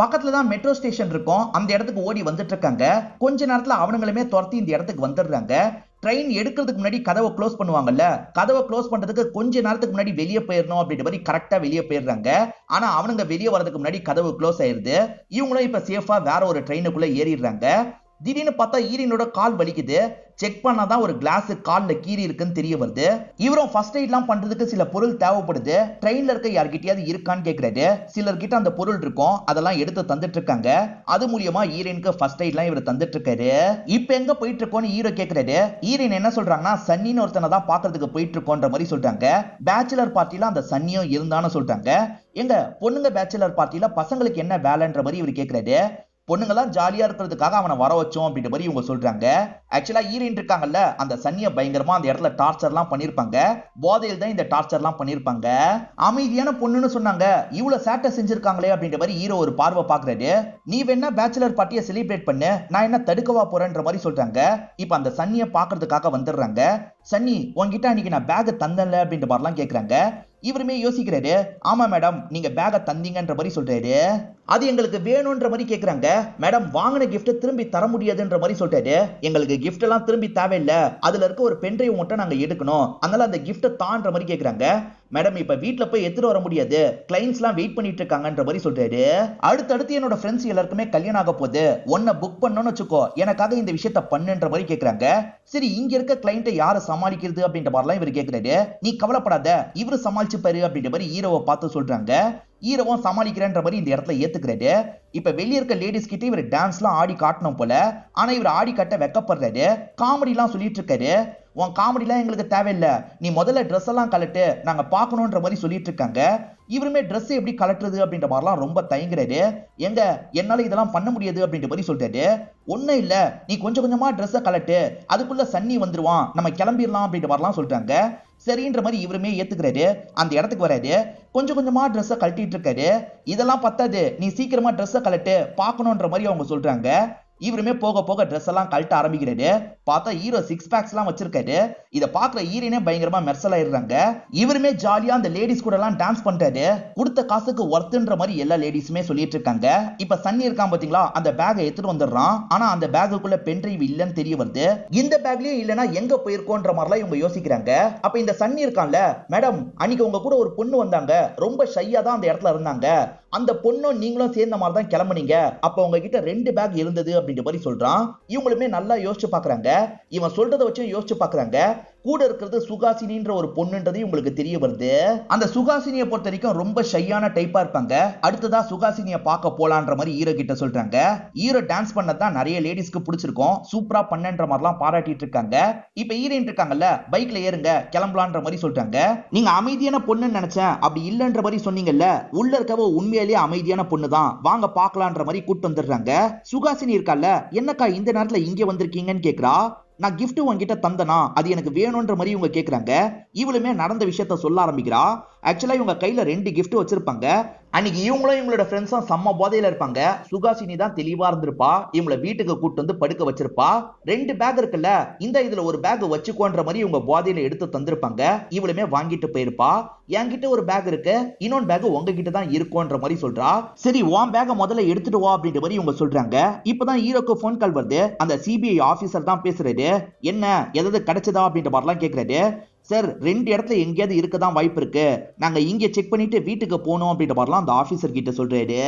பக்கத்துல தான் மெட்ரோ ஸ்டேஷன் இருக்கும். அந்த இடத்துக்கு ஓடி வந்துட்டு இருக்காங்க. கொஞ்ச நேரத்துல அவனுங்களுமே துரத்தி இந்த இடத்துக்கு வந்துடுறாங்க. ட்ரெயின் எடுக்கிறதுக்கு முன்னாடி கதவை க்ளோஸ் பண்ணுவாங்கல்ல, கதவை க்ளோஸ் பண்றதுக்கு கொஞ்ச நேரத்துக்கு முன்னாடி வெளியே போயிடணும் அப்படின்ற மாதிரி கரெக்டா வெளியே போயிடுறாங்க. ஆனா அவனுங்க வெளியே வரதுக்கு முன்னாடி கதவு க்ளோஸ் ஆயிருது. இவங்களும் இப்ப சேஃபா வேற ஒரு ட்ரெயினுக்குள்ள ஏறிடுறாங்க. திடீர்னு பார்த்தா ஹீரோயினோட கால் வலிக்குது. செக் பண்ணாதான் ஒரு கிளாஸ் கால்ல கீறி இருக்குன்னு தெரிய வருது. இவரும் ஃபர்ஸ்ட் எய்ட்லாம் பண்றதுக்கு சில பொருள் தேவைப்படுது. ட்ரெயின்ல இருக்க யார்கிட்டயாவது இருக்கான்னு கேக்குறாரு. சிலர்கிட்ட அந்த பொருள் இருக்கும், அதெல்லாம் எடுத்து தந்துட்டு இருக்காங்க. அது மூலியமா ஹீரோயினுக்கு ஃபர்ஸ்ட் எய்ட்லாம் இவர் தந்துட்டு இருக்காரு. இப்ப எங்க போயிட்டு இருக்கோன்னு ஹீரோ கேக்குறாரு. ஹீரோயின் என்ன சொல்றாங்கன்னா, சன்னின்னு ஒருத்தனை தான் பாக்குறதுக்கு போயிட்டு இருக்கோன்ற மாதிரி சொல்றாங்க. பேச்சுலர் பார்ட்டில அந்த சன்னியும் இருந்தான்னு சொல்றாங்க. எங்க பொண்ணுங்க பேச்சுலர் பார்ட்டில பசங்களுக்கு என்ன வேலைன்ற மாதிரி இவர் கேக்குறாரு. பொண்ணுங்கெல்லாம் ஜாலியா இருக்கிறதுக்காக அவனை வர வச்சோம் அப்படின்ற மாதிரி இவங்க சொல்றாங்க. ஆக்சுவலா ஹீரோயின் இருக்காங்கல்ல, அந்த சன்னியை பயங்கரமா அந்த இடத்துல டார்ச்சர்லாம் பண்ணிருப்பாங்க. போதையில் தான் இந்த டார்ச்சர்லாம் பண்ணிருப்பாங்க. அமைதியான பொண்ணுன்னு சொன்னாங்க, இவ்வளவு சேட்டை செஞ்சிருக்காங்களே அப்படின்ற மாதிரி ஹீரோ ஒரு பார்வை பாக்குறாரு. நீ வேணா பேச்சுலர் பார்ட்டியை செலிப்ரேட் பண்ணு, நான் என்ன தடுக்கவா போறேன்ற மாதிரி சொல்றாங்க. இப்ப அந்த சன்னியை பாக்குறதுக்காக வந்துடுறாங்க. சன்னி, உன்கிட்ட அன்னைக்கு நான் பேக் தந்தல அப்படின்ற மாதிரிலாம் கேக்குறாங்க. இவருமே யோசிக்கிறாரு. ஆமா மேடம், நீங்க பேக தந்தீங்கன்ற மாதிரி சொல்றாரு. அது எங்களுக்கு வேணும்ன்ற மாதிரி கேக்குறாங்க. மேடம், வாங்கின கிஃப்ட் திரும்பி தர முடியாதுன்ற மாதிரி சொல்றாரு. எங்களுக்கு கிஃப்ட் எல்லாம் திரும்பி தேவையில்லை, அதுல இருக்க ஒரு பென்ட்ரைவ் மட்டும் நாங்க எடுக்கணும், அதனால அந்த கிஃப்ட் தான்ற மாதிரி கேக்குறாங்க. மேடம், இப்ப வீட்டுல போய் எடுத்துட்டு வர முடியாது, கிளைண்ட்ஸ் எல்லாம் வெயிட் பண்ணிட்டு இருக்காங்கன்ற மாதிரி சொல்றாரு. அடுத்தடுத்து என்னோட ஃப்ரெண்ட்ஸ் எல்லாருக்குமே கல்யாணம் ஆக போகுது, ஒன்ன புக் பண்ணணும்னு வச்சுக்கோ, எனக்காக இந்த விஷயத்த பண்ணுன்ற மாதிரி கேக்குறாங்க. சரி, இங்க இருக்க கிளைண்ட்டை யாரு சமாளிக்கிறது அப்படின்ற மாதிரிலாம் இவர் கேக்குறாரு. நீ கவலைப்படாத, இவரு சமாளிச்சு பாரு அப்படின்ற மாதிரி ஹீரோவை பார்த்து சொல்றாங்க. ஹீரோவும் சமாளிக்கிறேன்ற மாதிரி இந்த இடத்துல ஏத்துக்கிறாரு. இப்ப வெளியே இருக்க லேடிஸ் கிட்ட இவர் டான்ஸ்லாம் ஆடி காட்டணும் போல. ஆனா இவர் ஆடி காட்ட வெக்கப்படுறாரு. காமெடி எல்லாம் சொல்லிட்டு இருக்காரு. உன் காமெடிலாம் எங்களுக்கு தேவையில்லை, நீ முதல்ல ட்ரெஸ் எல்லாம் கலட்டு, நாங்க பார்க்கணும்ன்ற மாதிரி சொல்லிட்டு இருக்காங்க. இவருமே ட்ரெஸ் எப்படி கலட்டுறது அப்படின்ற மாதிரிலாம் ரொம்ப தயங்குறாரு. எங்க என்னால இதெல்லாம் பண்ண முடியாது அப்படின்ற மாதிரி சொல்றாரு. ஒன்னும் இல்ல, நீ கொஞ்சம் கொஞ்சமா ட்ரெஸ்ஸை கலட்டு, அதுக்குள்ள சன்னி வந்துருவான், நம்ம கிளம்பிடலாம் அப்படின்ற மாதிரிலாம் சொல்றாங்க. சரின்ற மாதிரி இவருமே ஏத்துக்கிறாரு. அந்த இடத்துக்கு வராரு. கொஞ்சம் கொஞ்சமா ட்ரெஸ்ஸை கழட்டிட்டு இருக்காரு. இதெல்லாம் பத்தாது, நீ சீக்கிரமா ட்ரெஸ்ஸை கலட்டு, பார்க்கணுன்ற மாதிரி அவங்க சொல்றாங்க. இவருமே போக போக ட்ரெஸ் எல்லாம் கழட்ட ஆரம்பிக்கிறாரு. பார்த்தா ஹீரோ சிக்ஸ் பேக்ஸ் எல்லாம் வச்சிருக்காரு. இதை பாக்குற ஹீரோனே பயங்கரமா மெர்சல் ஆயிடுறாங்க. இவருமே ஜாலியா அந்த லேடிஸ் கூட எல்லாம் டான்ஸ் பண்றாரு. கொடுத்த காசுக்கு ஒர்த்துன்ற மாதிரி எல்லா லேடிஸுமே சொல்லிட்டு இருக்காங்க. இப்ப சன்னி இருக்கான் பாத்தீங்களா, அந்த பேக்கை எடுத்துட்டு வந்துடுறான். ஆனா அந்த பேக்குக்குள்ள பென்ட்ரைவ் இல்லன்னு தெரிய வருது. இந்த பேக்லயும் இல்லனா எங்க போயிருக்கோன்ற மாதிரிலாம் இவங்க யோசிக்கிறாங்க. அப்ப இந்த சன்னி இருக்கான்ல, மேடம், அன்னைக்கு உங்க கூட ஒரு பொண்ணு வந்தாங்க, ரொம்ப ஷையா தான் அந்த இடத்துல இருந்தாங்க, அந்த பொண்ணும் நீங்களும் சேர்ந்த மாதிரி தான் கிளம்புனீங்க, அப்ப உங்ககிட்ட 2 பேக் இருந்தது அப்படின்ற மாதிரி சொல்றான். இவங்களுமே நல்லா யோசிச்சு பாக்குறாங்க. இவன் சொல்றதை வச்சு யோசிச்சு பாக்குறாங்க. கூட இருக்கிறது சுகாசினின்ற ஒரு பொண்ணுன்றது உங்களுக்கு தெரிய வருது. அந்த சுகாசினியை பொறுத்த வரைக்கும் ரொம்ப ஷையான டைப்பா இருப்பாங்க. அடுத்ததா சுகாசினியை பார்க்க போலான்ற மாதிரி ஹீரோ கிட்ட சொல்றாங்க. ஹீரோ டான்ஸ் பண்ணதான் நிறைய லேடிஸ்க்கு பிடிச்சிருக்கும், சூப்பரா பண்ணன்ற மாதிரிலாம் பாராட்டிட்டு இருக்காங்க. இப்ப ஹீரோயின் இருக்காங்கல்ல, பைக்ல ஏறுங்க கிளம்பலான்ற மாதிரி சொல்றாங்க. நீங்க அமைதியான பொண்ணுன்னு நினைச்சேன், அப்படி இல்லன்ற மாதிரி சொன்னீங்கல்ல, உள்ள இருக்கவ உண்மையிலேயே அமைதியான பொண்ணு தான், வாங்க பாக்கலான்ற மாதிரி கூட்டு வந்துடுறாங்க. சுகாசினி இருக்கால, என்னக்கா இந்த நேரத்துல இங்க வந்திருக்கீங்கன்னு கேக்குறா. நான் கிஃப்ட் உங்ககிட்ட தந்தனா, அது எனக்கு வேணும்ன்ற மாதிரி இவங்க கேக்குறாங்க. இவளுமே நடந்த விஷயத்த சொல்ல ஆரம்பிக்கிறா. ஆக்சுவலா இவங்க கையில 2 கிஃப்ட் வச்சிருப்பாங்க. அன்னைக்கு இவங்களும் இவங்களோட ஃப்ரெண்ட்ஸும் செம்ம போதையில இருப்பாங்க. சுகாசினி தான் தெளிவா இருந்திருப்பா. இவங்களை வீட்டுக்கு கூட்டு வந்து படுக்க வச்சிருப்பா. 2 பேக் இருக்குல்ல, இந்த இதுல ஒரு பேக் வச்சுக்கோன்ற மாதிரி இவங்க போதையில எடுத்து தந்திருப்பாங்க. இவளுமே வாங்கிட்டு போயிருப்பா. என்கிட்ட ஒரு பேக் இருக்கு, இன்னொன்று பேக் உங்ககிட்ட தான் இருக்கும்ன்ற மாதிரி சொல்றா. சரி உன் பேக முதல்ல எடுத்துட்டு வா அப்படின்ற மாதிரி இவங்க சொல்றாங்க. இப்பதான் ஹீரோக்கு போன் கால் வருது. அந்த சிபிஐ ஆபீசர் தான் பேசுறாரு. என்ன ஏதாவது கிடைச்சதா அப்படின்ற மாதிரிலாம் கேட்கறாரு. சார் 2 இடத்துல எங்கேயாவது இருக்கதான் வாய்ப்பு இருக்கு, நாங்க இங்க செக் பண்ணிட்டு வீட்டுக்கு போனோம் அப்படின்ற மாதிரிலாம் அந்த ஆபீசர் கிட்ட சொல்றாரு.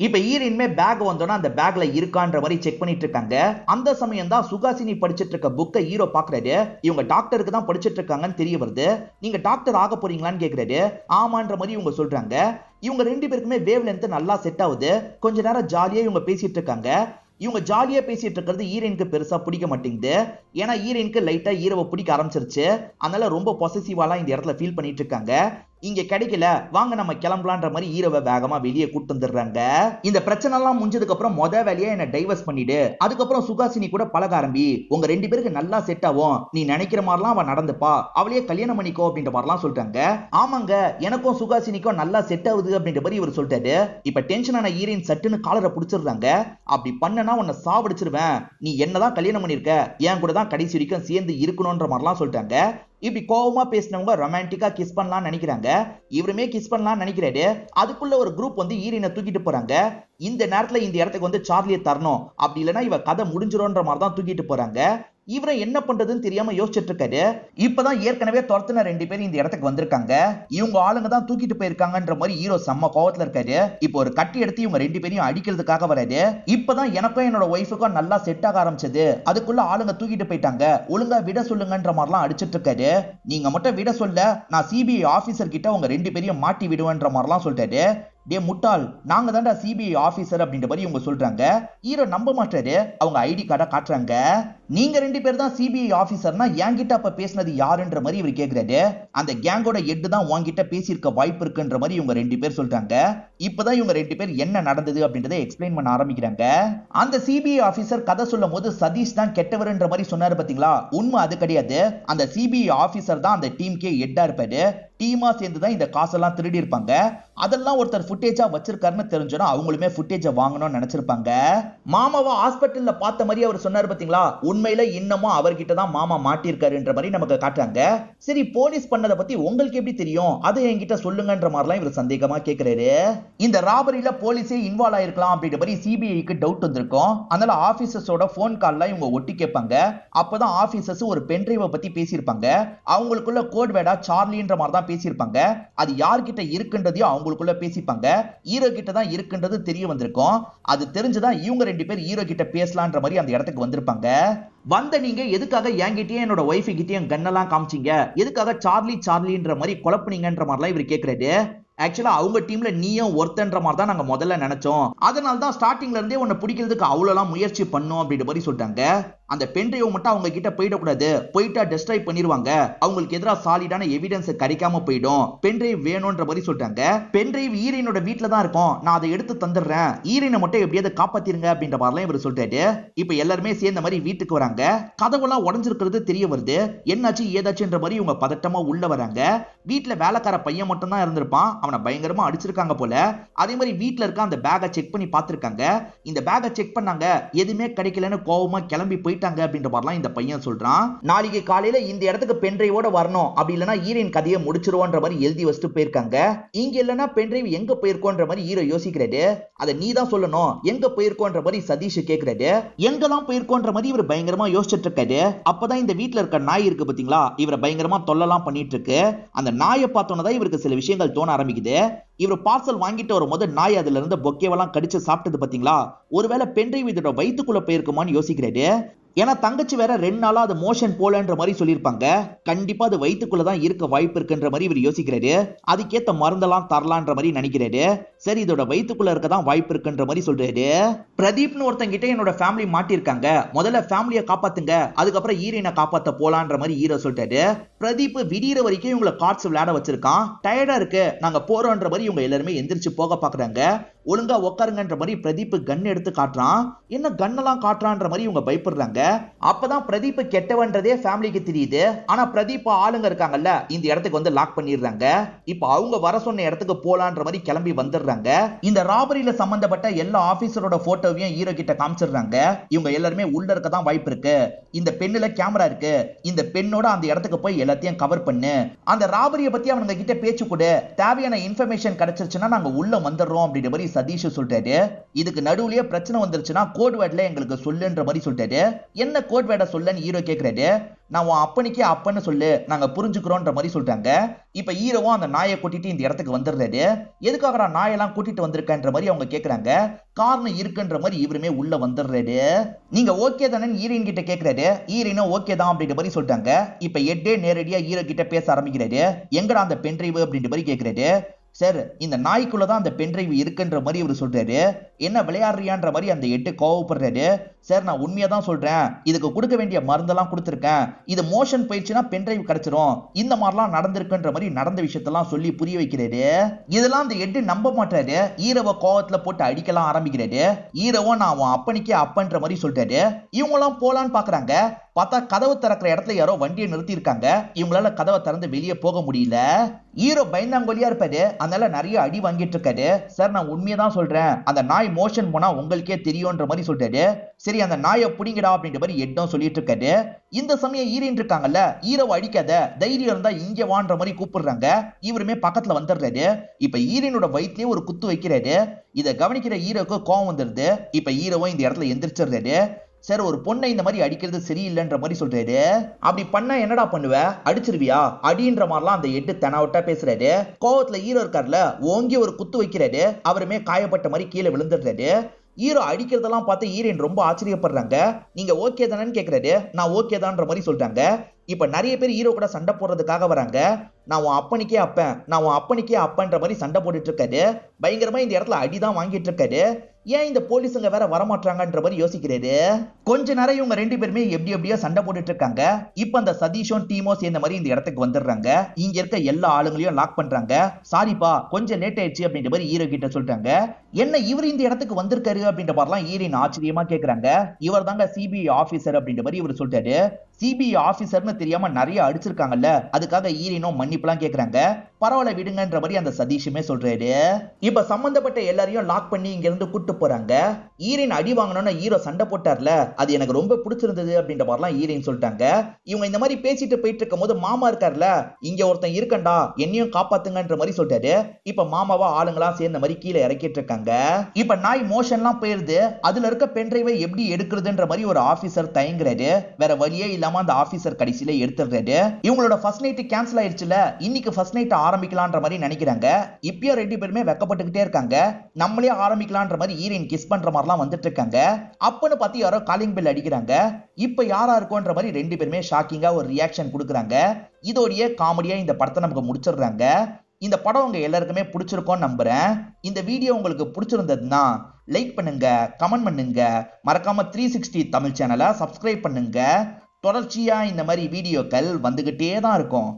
இப்ப ஹீரோயின்மே பேக் வந்தோன்னா அந்த பேக்ல இருக்கான்ற மாதிரி செக் பண்ணிட்டு இருக்காங்க. அந்த சமயம் தான் சுகாசினி படிச்சிட்டு இருக்க புக்கை ஹீரோ பாக்குறாரு. இவங்க டாக்டருக்கு தான் படிச்சிட்டு இருக்காங்கன்னு தெரிய வருது. நீங்க டாக்டர் ஆக போறீங்களான்னு கேக்குறாரு. ஆமான்ற மாதிரி இவங்க சொல்றாங்க. இவங்க 2 பேருக்குமே வேவ் லென்த் நல்லா செட் ஆகுது. கொஞ்ச நேரம் ஜாலியா இவங்க பேசிட்டு இருக்காங்க. இவங்க ஜாலியா பேசிட்டு இருக்கிறது ஹீரோயினுக்கு பெருசா பிடிக்க மாட்டேங்குது. ஏன்னா ஹீரோயினுக்கு லைட்டா ஹீரோவை பிடிக்க ஆரம்பிச்சிருச்சு. அதனால ரொம்ப பொசசிவாலாம் இந்த இடத்துல ஃபீல் பண்ணிட்டு இருக்காங்க. இங்க கிடைக்கல, வாங்க நம்ம கிளம்பலான்ற மாதிரி ஹீரோவை வேகமா வெளியே கூட்டு வந்துடுறாங்க. இந்த பிரச்சனை எல்லாம் முடிஞ்சதுக்கு அப்புறம் வேலையா என்ன டைவர்ஸ் பண்ணிடு, அதுக்கப்புறம் சுகாசினி கூட பழக ஆரம்பி, உங்க 2 பேருக்கு நல்லா செட் ஆகும், நீ நினைக்கிற மாதிரிலாம் அவன் நடந்துப்பா, அவளையே கல்யாணம் பண்ணிக்கோ அப்படின்ற மாதிரிலாம் சொல்றாங்க. ஆமாங்க, எனக்கும் சுகாசினிக்கும் நல்லா செட் ஆகுது அப்படின்ற மாதிரி இவர் சொல்லிட்டாரு. இப்ப டென்ஷனான ஹீரோயின் சட்டுன்னு காலரை பிடிச்சிடுறாங்க. அப்படி பண்ணனா உன்னை சாவடிச்சிருவேன், நீ என்னதான் கல்யாணம் பண்ணிருக்க, என் கூட தான் கடைசி வரைக்கும் சேர்ந்து இருக்கணும்ன்ற மாதிரிலாம் சொல்லிட்டாங்க. இப்படி கோவமா பேசினவங்க ரொமான்டிக்கா கிஸ் பண்ணலாம் நினைக்கிறாங்க. இவருமே கிஸ் பண்ணலாம் நினைக்கிறாரு. அதுக்குள்ள ஒரு குரூப் வந்து ஹீரோயினை தூக்கிட்டு போறாங்க. இந்த நேரத்துல இந்த இடத்துக்கு வந்து சார்லியை தரணும், அப்படி இல்லைன்னா இவ கதை முடிஞ்சிரும்ன்ற மாதிரி தான் தூக்கிட்டு போறாங்க. இவரை என்ன பண்றதுன்னு தெரியாம யோசிச்சுட்டு இருக்காரு. இப்பதான் ஏற்கனவே துரத்துன 2 பேர் இந்த இடத்துக்கு வந்திருக்காங்க. இவங்க ஆளுங்க தான் தூக்கிட்டு போயிருக்காங்கன்ற மாதிரி ஹீரோ செம்ம கோவத்துல இருக்காரு. இப்போ ஒரு கட்டி எடுத்து இவங்க 2 பேரையும் அடிக்கிறதுக்காக வராரு. இப்பதான் எனக்கும் என்னோட ஒய்ஃபுக்கும் நல்லா செட் ஆக ஆரம்பிச்சது, அதுக்குள்ள ஆளுங்க தூக்கிட்டு போயிட்டாங்க, ஒழுங்கா விட சொல்லுங்கன்ற மாதிரிலாம் அடிச்சிட்டு இருக்காரு. நீங்க மட்டும் விட சொல்ல, நான் சிபிஐ ஆபீசர் கிட்ட உங்க 2 பேரையும் மாட்டி விடுவேன்ற மாதிரிலாம் சொல்லிட்டாரு. டே முட்டாள், நாங்க தான்டா சிபிஐ ஆபீசர் அப்படின்ற மாதிரி இவங்க சொல்றாங்க. ஹீரோ நம்ப மாட்டாரு. அவங்க ஐடி கார்டை காட்டுறாங்க. நீங்க 2 பேர் தான் சிபிஐ ஆபீசர்னா என்கிட்ட அப்ப பேசினது யாருன்ற மாதிரி இவர் கேக்குறாரு. அந்த கேங்கோட ஹெட் தான் உன்கிட்ட பேசியிருக்க வாய்ப்பு இருக்குன்ற மாதிரி இவங்க 2 பேர் சொல்றாங்க. இப்பதான் இவங்க 2 பேர் என்ன நடந்தது அப்படின்றத எக்ஸ்பிளைன் பண்ண ஆரம்பிக்கிறாங்க. அந்த சிபிஐ ஆபீசர் கதை சொல்லும் போது சதீஷ் தான் கெட்டவர்ன்ற மாதிரி சொன்னாரு பாத்தீங்களா, உண்மை அது கிடையாது. அந்த சிபிஐ ஆபீசர் தான் அந்த டீமுக்கே ஹெட்டா இருப்பாரு. டீமா சேர்ந்து தான் இந்த காசெல்லாம் திருடி இருப்பாங்க. அதெல்லாம் ஒருத்தர் ஃபுட்டேஜா வச்சிருக்காருன்னு தெரிஞ்சோன்னா அவங்களுமே ஃபுட்டேஜை வாங்கணும்னு நினைச்சிருப்பாங்க. மாமாவை ஹாஸ்பிட்டல்ல பார்த்த மாதிரி அவர் சொன்னாரு பாத்தீங்களா, உண்மையில இன்னமும் அவர்கிட்ட தான் மாமா மாட்டிருக்காருன்ற மாதிரி நமக்கு காட்டுறாங்க. சரி, போலீஸ் பண்ணதை பத்தி உங்களுக்கு எப்படி தெரியும், அதை என்கிட்ட சொல்லுங்கன்ற மாதிரிலாம் இவர் சந்தேகமா கேட்கிறாரு. இந்த ராபரியில போலீஸே இன்வால்வ் ஆயிருக்கலாம் அப்படின்ற மாதிரி சிபிஐக்கு டவுட் வந்திருக்கும். அதனால ஆபீசர்ஸோட போன் கால்லாம் இவங்க ஒட்டி கேட்பாங்க. அப்பதான் ஆபீசர்ஸ் ஒரு பென்ட்ரைவை பத்தி பேசியிருப்பாங்க. அவங்களுக்குள்ள கோட் வேர்டா சார்லின்ற மாதிரி தான் பேசியிருப்பாங்க. அது யார்கிட்ட இருக்குன்றதையும் அவங்களுக்குள்ள பேசிப்பாங்க. ஹீரோ கிட்ட தான் இருக்குன்றது தெரிய வந்திருக்கும். அது தெரிஞ்சுதான் இவங்க 2 பேர் ஹீரோ கிட்ட பேசலான்ற மாதிரி அந்த இடத்துக்கு வந்திருப்பாங்க. வந்த நீங்க எதுக்காக என்கிட்டயும் என்னோட ஒய்ஃப் கிட்டயும் கன்னெல்லாம் காமிச்சீங்க, எதுக்காக சார்லி சார்லின்ற மாதிரி குழப்பினீங்கன்ற மாதிரிலாம் இவர் கேட்கிறாரு. ஆக்சுவலா அவங்க டீம்ல நீயும் ஒருத்தன்ற மாதிரி தான் நாங்க முதல்ல நினைச்சோம், அதனால தான் ஸ்டார்டிங்ல இருந்தே உன்னை பிடிக்கிறதுக்கு அவ்வளவு முயற்சி பண்ணோம் அப்படின்ற மாதிரி சொல்லிட்டாங்க. அந்த பென்ட்ரைவ் மட்டும் அவங்க கிட்ட போயிடக்கூடாது, போயிட்டா டெஸ்ட்ராய் பண்ணிடுவாங்க, அவங்களுக்கு எதிராக சாலிடான எவிடன்ஸ் கிடைக்காம போயிடும், பென்ட்ரைவ் வேணும்ன்ற மாதிரி சொல்லிட்டாங்க. பென்ட்ரைவ் ஈரனோட வீட்டுல தான் இருக்கும், நான் அதை எடுத்து தந்துடுறேன், ஈரனை மட்டும் எப்படியாவது காப்பாத்திருங்க அப்படின்ற மாதிரிலாம் இவர் சொல்லிட்டாரு. இப்ப எல்லாருமே சேர்ந்த மாதிரி வீட்டுக்கு வராங்க. கதவெல்லாம் உடஞ்சிருக்கிறது தெரிய வருது. என்னாச்சு ஏதாச்சுன்ற மாதிரி இவங்க பதட்டமா உள்ள வராங்க. வீட்டுல வேலைக்கார பையன் மட்டும் தான் இருந்திருப்பான். அவனை பயங்கரமா அடிச்சிருக்காங்க போல. அதே மாதிரி வீட்டுல இருக்க அந்த பேக்கை செக் பண்ணி பார்த்திருக்காங்க. இந்த பேக்கை செக் பண்ணாங்க, எதுவுமே கிடைக்கலன்னு கோவமா கிளம்பி போயிட்டாங்க அப்படின்ற மாதிரிலாம் இந்த பையன் சொல்றான். நாளைக்கு காலையில இந்த இடத்துக்கு பென்ட்ரைவோட வரணும், அப்படி இல்லைன்னா ஹீரோயின் கதையை முடிச்சிருவோன்ற மாதிரி எழுதி வச்சுட்டு போயிருக்காங்க. இங்க இல்லைன்னா பென்ட்ரைவ் எங்க போயிருக்கோன்ற மாதிரி ஹீரோ யோசிக்கிறாரு. அதை நீ தான் சொல்லணும், எங்க போயிருக்கோன்ற மாதிரி சதீஷ் கேட்கிறாரு. எங்க தான் போயிருக்கோன்ற மாதிரி இவர் பயங்கரமா யோசிச்சுட்டு இருக்காரு. அப்பதான் இந்த வீட்டுல இருக்க நாய் இருக்கு பாத்தீங்களா, இவரை பயங்கரமா தொல்லலாம் பண்ணிட்டு இருக்கு. அந்த நாயை பார்த்தோன்னதான் இவருக்கு சில விஷயங்கள் தோண ஆரம்பிக்குது. இவர் பார்சல் வாங்கிட்டு வரும்போது நாய் அதுல இருந்து பொக்கேவெல்லாம் கடிச்சு சாப்பிட்டது பாத்தீங்களா? ஒருவேளை பென்ட்ரைவ் இதோட வயித்துக்குள்ள போயிருக்குமான்னு யோசிக்கிறாரு. ஏன்னா தங்கச்சி வேற 2 நாளா அது மோஷன் போலன்ற மாதிரி சொல்லியிருப்பாங்க. கண்டிப்பா அது வயித்துக்குள்ளதான் இருக்க வாய்ப்பு இருக்குன்ற மாதிரி இவர் யோசிக்கிறாரு. அதுக்கேத்த மருந்தெல்லாம் தரலான்ற மாதிரி நினைக்கிறாரு. சரி இதோட வயித்துக்குள்ள இருக்கதான் வாய்ப்பு இருக்குன்ற மாதிரி சொல்றாரு. பிரதீப்னு ஒருத்தங்கிட்ட என்னோட ஃபேமிலி மாட்டிருக்காங்க, முதல்ல ஃபேமிலியை காப்பாத்துங்க, அதுக்கப்புறம் ஈரனை காப்பாத்த போலான்ற மாதிரி ஹீரோ சொல்லிட்டாரு. பிரதீப் விடியற வரைக்கும் இவங்களை கார்ட்ஸ் விளையாட வச்சிருக்கான். டயர்டா இருக்கு, நாங்க போறோன்ற மாதிரி இவங்க எல்லாருமே எந்திரிச்சு போக பாக்குறாங்க. ஒழுங்கா உட்காருங்கன்ற மாதிரி பிரதீப் கன் எடுத்து காட்டுறான். என்ன கன்னெல்லாம் காட்டுறான்ற மாதிரி இவங்க பயப்படுறாங்க. அப்பதான் பிரதீப் கெட்டவன்றதே ஃபேமிலிக்கு தெரியுது. ஆனா பிரதீப் ஆளுங்க இருக்காங்கல்ல, இந்த இடத்துக்கு வந்து லாக் பண்ணிடுறாங்க. இப்ப அவங்க வர சொன்ன இடத்துக்கு போலான்ற மாதிரி கிளம்பி வந்துடுறாங்க. இந்த ராபரியில சம்பந்தப்பட்ட எல்லா ஆபீசரோட போட்டோவையும் ஹீரோ கிட்ட காமிச்சிடுறாங்க. இவங்க எல்லாருமே உள்ள இருக்க தான் வாய்ப்பு இருக்கு, இந்த பெண்ணுல கேமரா இருக்கு, இந்த பெண்ணோட அந்த இடத்துக்கு போய் எல்லாத்தையும் கவர் பண்ணு, அந்த ராபரிய பத்தி அவங்க கிட்ட பேச்சு கொடு, தேவையான இன்ஃபர்மேஷன் கிடைச்சிருச்சுன்னா நாங்க உள்ள வந்துடுறோம் அப்படின்ற மாதிரி சதீஷ் சொல்லிட்டாரு. இதுக்கு நடுவுலயே பிரச்சனை வந்துருச்சுன்னா கோட் வேர்ட்ல எங்களுக்கு சொல்லுன்ற மாதிரி சொல்லிட்டாரு. என்ன கோட் வேர்டை சொல்லன்னு ஹீரோ கேக்குறாரு. நான் உன் அப்பனுக்கே அப்பன்னு சொல்லு, நாங்க புரிஞ்சுக்கிறோன்ற மாதிரி சொல்றாங்க. இப்ப ஹீரோவும் அந்த நாயை கூட்டிட்டு இந்த இடத்துக்கு வந்துடுறாரு. எதுக்காக நாயெல்லாம் கூட்டிட்டு வந்திருக்கன்ற மாதிரி அவங்க கேக்குறாங்க. காரணம் இருக்குன்ற மாதிரி இவருமே உள்ள வந்துடுறாரு. நீங்க ஓகே தானே ஹீரோயின் கிட்ட கேக்குறாரு. ஹீரோயினும் ஓகே தான் அப்படின்ற மாதிரி சொல்லிட்டாங்க. இப்ப எட்டே நேரடியா ஹீரோ கிட்ட பேச ஆரம்பிக்கிறாரு. எங்கடா அந்த பென்ட்ரைவ் அப்படின்ற மாதிரி கேக்குறாரு. சார் இந்த நாய்க்குள்ளதான் அந்த பென்ட்ரைவ் இருக்குன்ற மாதிரி இவர் சொல்றாரு. என்ன விளையாடுறியான்ற மாதிரி அந்த எட்டு கோவப்படுறாரு. சார் நான் உண்மையா தான் சொல்றேன், இதுக்கு கொடுக்க வேண்டிய மருந்தெல்லாம் கொடுத்துருக்கேன், இது மோஷன் போயிடுச்சுன்னா பென்ட்ரைவ் கிடைச்சிரும், இந்த மாதிரிலாம் நடந்திருக்குன்ற மாதிரி நடந்த விஷயத்தெல்லாம் சொல்லி புரிய வைக்கிறாரு. இதெல்லாம் அந்த எட்டு நம்ப மாட்டாரு. ஹீரோவை கோவத்துல போட்டு அடிக்கலாம் ஆரம்பிக்கிறாரு. ஹீரோவும் நான் அவன் அப்பனுக்கே அப்பன்ற மாதிரி சொல்றாரு. இவங்க எல்லாம் போலான்னு பாக்குறாங்க. பார்த்தா கதவு திறக்கிற இடத்துல யாரோ வண்டியை நிறுத்தி இருக்காங்க. இவங்களால கதவை திறந்து வெளியே போக முடியல. ஹீரோ பயந்தாங்கொலியா இருப்பாரு, அதனால நிறைய அடி வாங்கிட்டு இருக்காரு. சார் நான் உண்மையை தான் சொல்றேன், அந்த நாய் மோஷன் போனா உங்களுக்கே தெரியும்ன்ற மாதிரி சொல்றாரு. சரி அந்த நாயை புடிங்கடா அப்படின்ற மாதிரி எட்டும் சொல்லிட்டு இருக்காரு. இந்த சமயம் ஹீரோயின் இருக்காங்கல்ல, ஹீரோவை அடிக்காத, தைரியம் இருந்தா இங்க வான்ற மாதிரி கூப்பிடுறாங்க. இவருமே பக்கத்துல வந்துடுறாரு. இப்ப ஹீரோயினோட வயிற்றுலயே ஒரு குத்து வைக்கிறாரு. இதை கவனிக்கிற ஹீரோக்கு கோவம் வந்துருது. இப்ப ஹீரோவும் இந்த இடத்துல எந்திரிச்சிடுறாரு. சார் ஒரு பொண்ணை இந்த மாதிரி அடிக்கிறது சரியில்லைன்ற மாதிரி சொல்றாரு. அப்படி பண்ண என்னடா பண்ணுவ, அடிச்சிருவியா அடின்ற மாதிரிலாம் அந்த எட்டு தெனாவட்டா பேசுறாரு. கோவத்துல ஹீரோ இருக்காருல, ஓங்கி ஒரு குத்து வைக்கிறாரு. அவருமே காயப்பட்ட மாதிரி கீழே விழுந்துடுறாரு. ஹீரோ அடிக்கிறதெல்லாம் பார்த்து ஹீரோயின் ரொம்ப ஆச்சரியப்படுறாங்க. நீங்க ஓகே தானேன்னு கேக்குறாரு. நான் ஓகே தான்ற மாதிரி சொல்றாங்க. இப்ப நிறைய பேர் ஹீரோ கூட சண்டை போடுறதுக்காக வராங்க. நான் உன் அப்பனுக்கே அப்பன், நான் உன் அப்பனுக்கே அப்பன்ற மாதிரி சண்டை போட்டுட்டு இருக்காரு. பயங்கரமா இந்த இடத்துல அடிதான் வாங்கிட்டு இருக்காரு. ஏன் இந்த போலீஸுங்க வேற வரமாட்டாங்கன்ற மாதிரி யோசிக்கிறாரு. கொஞ்ச நேரம் இவங்க ரெண்டு பேருமே எப்படியோ சண்டை போட்டுட்டு இருக்காங்க. இப்ப அந்த சதீஷும் டீமோ சேர்ந்த மாதிரி இந்த இடத்துக்கு வந்துடுறாங்க. இங்க இருக்க எல்லா ஆளுங்களையும் லாக் பண்றாங்க. சாரிப்பா கொஞ்சம் லேட் ஆயிடுச்சு அப்படின்ற மாதிரி ஹீரோ கிட்ட சொல்றாங்க. என்ன இவர் இந்த இடத்துக்கு வந்திருக்காரு அப்படின்ற மாதிரிலாம் ஹீரோயின் ஆச்சரியமா கேக்குறாங்க. இவர் தாங்க சிபிஐ ஆபீசர் அப்படின்ற மாதிரி இவர் சொல்றாரு. சிபிஐ ஆபீசர்னு தெரியாம நிறைய அடிச்சிருக்காங்கல்ல, அதுக்காக ஹீரோயினும் மன்னிப்புலாம் கேக்குறாங்க. பரவாயில்ல விடுங்கன்ற மாதிரி அந்த சதீஷுமே சொல்றாரு. இப்ப சம்பந்தப்பட்ட எல்லாரையும் லாக் பண்ணி இங்க இருந்து கூட்டு போறாங்க. ஹீரோயின் அடி வாங்கணும்னு ஹீரோ சண்டை போட்டார்ல, அது எனக்கு ரொம்ப பிடிச்சிருந்தது அப்படின்ற மாதிரிலாம் ஹீரோயின் சொல்லிட்டாங்க. இவங்க இந்த மாதிரி பேசிட்டு போயிட்டு இருக்கும் போது மாமா இருக்காருல, இங்க ஒருத்தன் இருக்கண்டா என்னையும் காப்பாத்துங்கன்ற மாதிரி சொல்லிட்டாரு. இப்ப மாமாவா ஆளுங்களா சேர்ந்த மாதிரி கீழே இறக்கிட்டு இருக்காங்க. இப்ப நாய் மோஷன்லாம் போயிருது. அதுல இருக்க பென்ட்ரைவை எப்படி எடுக்கிறதுன்ற மாதிரி ஒரு ஆபீசர் தயங்குறாரு. வேற வழியே இல்லாம அந்த ஆபீசர் கடைசியில எடுத்துறாரு. இவங்களோட ஃபர்ஸ்ட் நைட் கேன்சல் ஆயிடுச்சுல, இன்னைக்கு ஃபர்ஸ்ட் நைட் ஆரம்பிக்கலாம்ன்ற மாதிரி நினைக்கிறாங்க. இப்பயும் ரெண்டு பேருமே வெக்கப்பட்டுக்கிட்டே இருக்காங்க. நம்மளே ஆரம்பிக்கலாம்ன்ற மாதிரி ஹீரோயின் கிஸ் பண்ற மாதிரிலாம் வந்துட்டு இருக்காங்க. அப்பன்னு பார்த்து யாரோ காலிங் பெல் அடிக்கிறாங்க. இப்ப யாரா இருக்கும்ன்ற மாதிரி ரெண்டு பேருமே ஷாக்கிங்கா ஒரு ரியாக்ஷன் கொடுக்குறாங்க. இதோடைய காமெடியா இந்த படத்தை நமக்கு முடிச்சிடுறாங்க. இந்த படம் உங்க எல்லாருக்குமே பிடிச்சிருக்கும்னு நம்புறேன். இந்த வீடியோ உங்களுக்கு பிடிச்சிருந்ததுன்னா லைக் பண்ணுங்க, கமெண்ட் பண்ணுங்க, மறக்காம 360 தமிழ் சேனலை சப்ஸ்கிரைப் பண்ணுங்க. தொடர்ச்சியா இந்த மாதிரி வீடியோக்கள் வந்துகிட்டே தான் இருக்கும்.